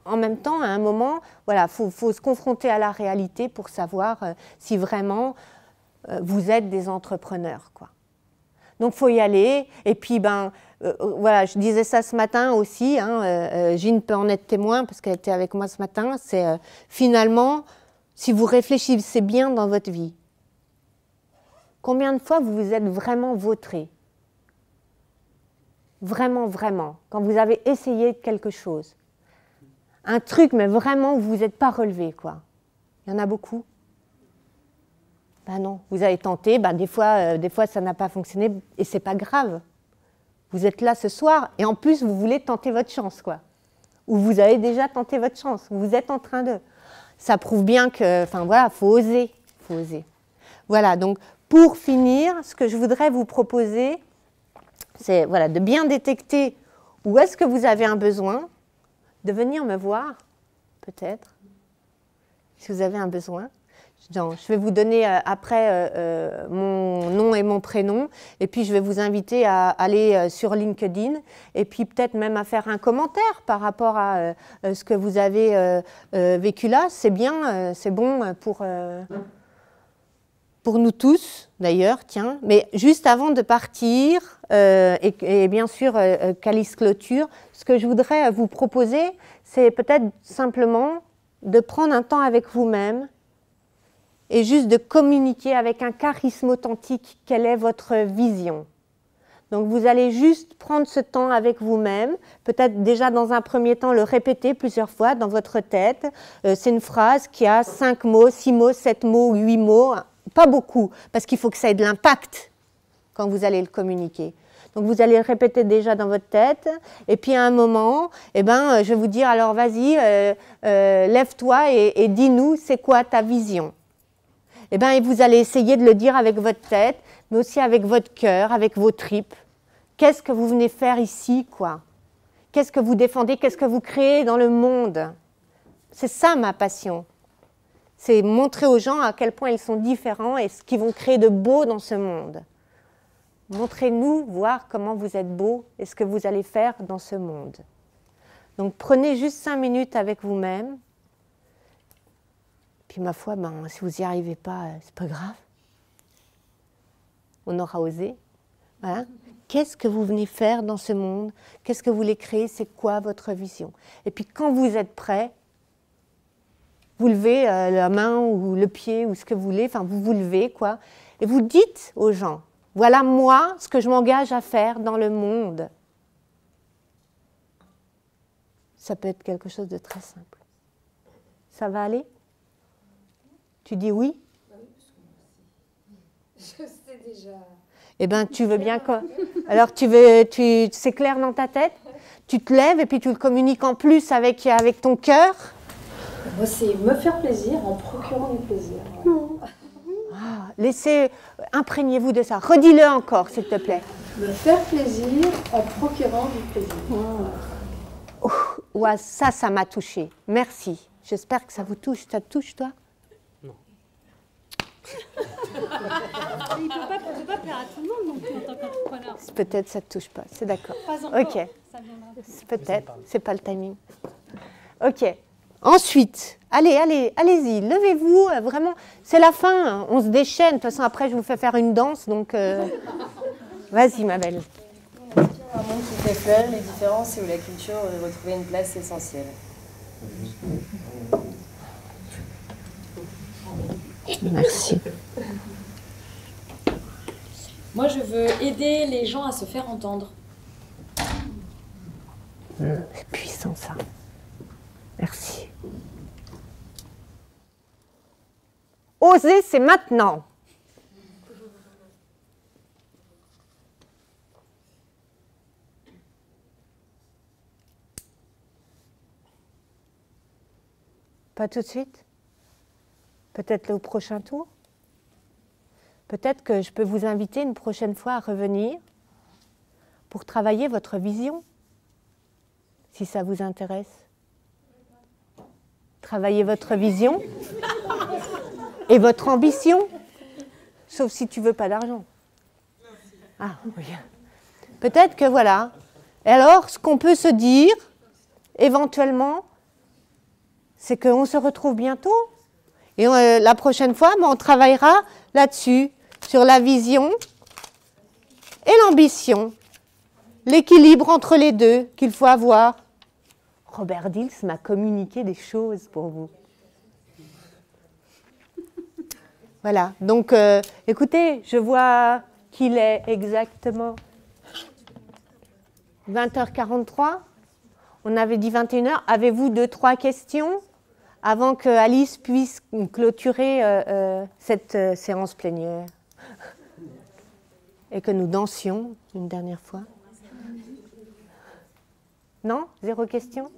S1: En même temps, à un moment, voilà, faut se confronter à la réalité pour savoir si vraiment vous êtes des entrepreneurs, quoi. Donc, il faut y aller. Et puis, voilà, je disais ça ce matin aussi. Gine peut en être témoin parce qu'elle était avec moi ce matin. C'est finalement, si vous réfléchissez bien dans votre vie, combien de fois vous vous êtes vraiment vautré? Vraiment, vraiment. Quand vous avez essayé quelque chose. Un truc, mais vraiment, où vous n'êtes pas relevé, quoi. Il y en a beaucoup. Non, vous avez tenté, des fois ça n'a pas fonctionné et c'est pas grave. Vous êtes là ce soir et en plus vous voulez tenter votre chance, quoi. Ou vous avez déjà tenté votre chance, vous êtes en train de. Ça prouve bien que, voilà, faut oser, faut oser. Voilà, donc pour finir, ce que je voudrais vous proposer, c'est voilà, de bien détecter où est-ce que vous avez un besoin, de venir me voir, peut-être, si vous avez un besoin. Je vais vous donner après mon nom et mon prénom, et puis je vais vous inviter à aller sur LinkedIn, et puis peut-être même à faire un commentaire par rapport à ce que vous avez vécu là. C'est bien, c'est bon pour nous tous, d'ailleurs, tiens. Mais juste avant de partir, et bien sûr, Calice Clôture, ce que je voudrais vous proposer, c'est peut-être simplement de prendre un temps avec vous-même, et juste de communiquer avec un charisme authentique, quelle est votre vision. Donc vous allez juste prendre ce temps avec vous-même, peut-être déjà dans un premier temps le répéter plusieurs fois dans votre tête. C'est une phrase qui a 5 mots, 6 mots, 7 mots, 8 mots, pas beaucoup, parce qu'il faut que ça ait de l'impact quand vous allez le communiquer. Donc vous allez le répéter déjà dans votre tête, et puis à un moment, je vais vous dire, alors vas-y, lève-toi et dis-nous, c'est quoi ta vision ? Et vous allez essayer de le dire avec votre tête, mais aussi avec votre cœur, avec vos tripes. Qu'est-ce que vous venez faire ici, quoi? Qu'est-ce que vous défendez? Qu'est-ce que vous créez dans le monde? C'est ça ma passion. C'est montrer aux gens à quel point ils sont différents et ce qu'ils vont créer de beau dans ce monde. Montrez-nous, voir comment vous êtes beau et ce que vous allez faire dans ce monde. Donc prenez juste 5 minutes avec vous-même. Puis ma foi, si vous n'y arrivez pas, c'est pas grave. On aura osé. Voilà. Qu'est-ce que vous venez faire dans ce monde? Qu'est-ce que vous voulez créer? C'est quoi votre vision? Et puis quand vous êtes prêt, vous levez la main ou le pied ou ce que vous voulez, vous vous levez, quoi, et vous dites aux gens, voilà moi, ce que je m'engage à faire dans le monde. Ça peut être quelque chose de très simple. Ça va aller? Tu dis oui?
S5: Je sais déjà.
S1: Eh bien, tu veux bien quoi? Alors, c'est clair dans ta tête? Tu te lèves et puis tu le communiques en plus avec ton cœur?
S5: Moi, c'est me faire plaisir en procurant du plaisir.
S1: Laissez, imprégnez-vous de ça. Redis-le encore, s'il te plaît.
S5: Me faire plaisir en procurant du plaisir.
S1: Ouais, ça m'a touchée. Merci. J'espère que ça vous touche. Ça te touche, toi?
S8: Il ne peut pas plaire à tout le monde non plus en tant qu'entrepreneur.
S1: Peut-être ça ne te touche pas, c'est d'accord.
S8: Pas encore,
S1: ok.
S8: ça viendra.
S1: Peut-être, c'est pas le timing. Ok, Ensuite, allez-y, levez-vous, vraiment, c'est la fin, hein, on se déchaîne, de toute façon après je vous fais faire une danse, donc vas-y ma belle.
S9: Un monde qui fait fleurir les différences et où la culture retrouvait une place essentielle.
S1: Merci.
S8: Moi, je veux aider les gens à se faire entendre.
S1: C'est puissant ça. Merci. Oser, c'est maintenant. Pas tout de suite? Peut-être au prochain tour? Peut-être que je peux vous inviter une prochaine fois à revenir pour travailler votre vision, si ça vous intéresse. Travailler votre vision et votre ambition, sauf si tu veux pas d'argent. Ah, oui. Peut-être que voilà. Et alors, ce qu'on peut se dire, éventuellement, c'est qu'on se retrouve bientôt. Et la prochaine fois, on travaillera là-dessus, sur la vision et l'ambition, l'équilibre entre les deux qu'il faut avoir. Robert Dills m'a communiqué des choses pour vous. Voilà, donc écoutez, je vois qu'il est exactement 20h43. On avait dit 21h. Avez-vous 2-3 questions avant que Alice puisse clôturer cette séance plénière et que nous dansions une dernière fois? Non? 0 question?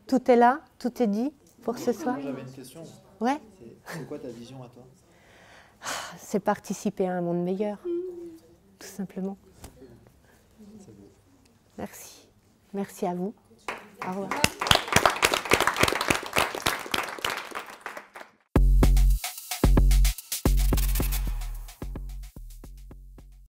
S1: Tout est là? Tout est dit pour ce soir?
S10: J'avais une question.
S1: Ouais?
S10: C'est quoi ta vision à toi?
S1: C'est participer à un monde meilleur, tout simplement. Merci. Merci à vous. Au revoir.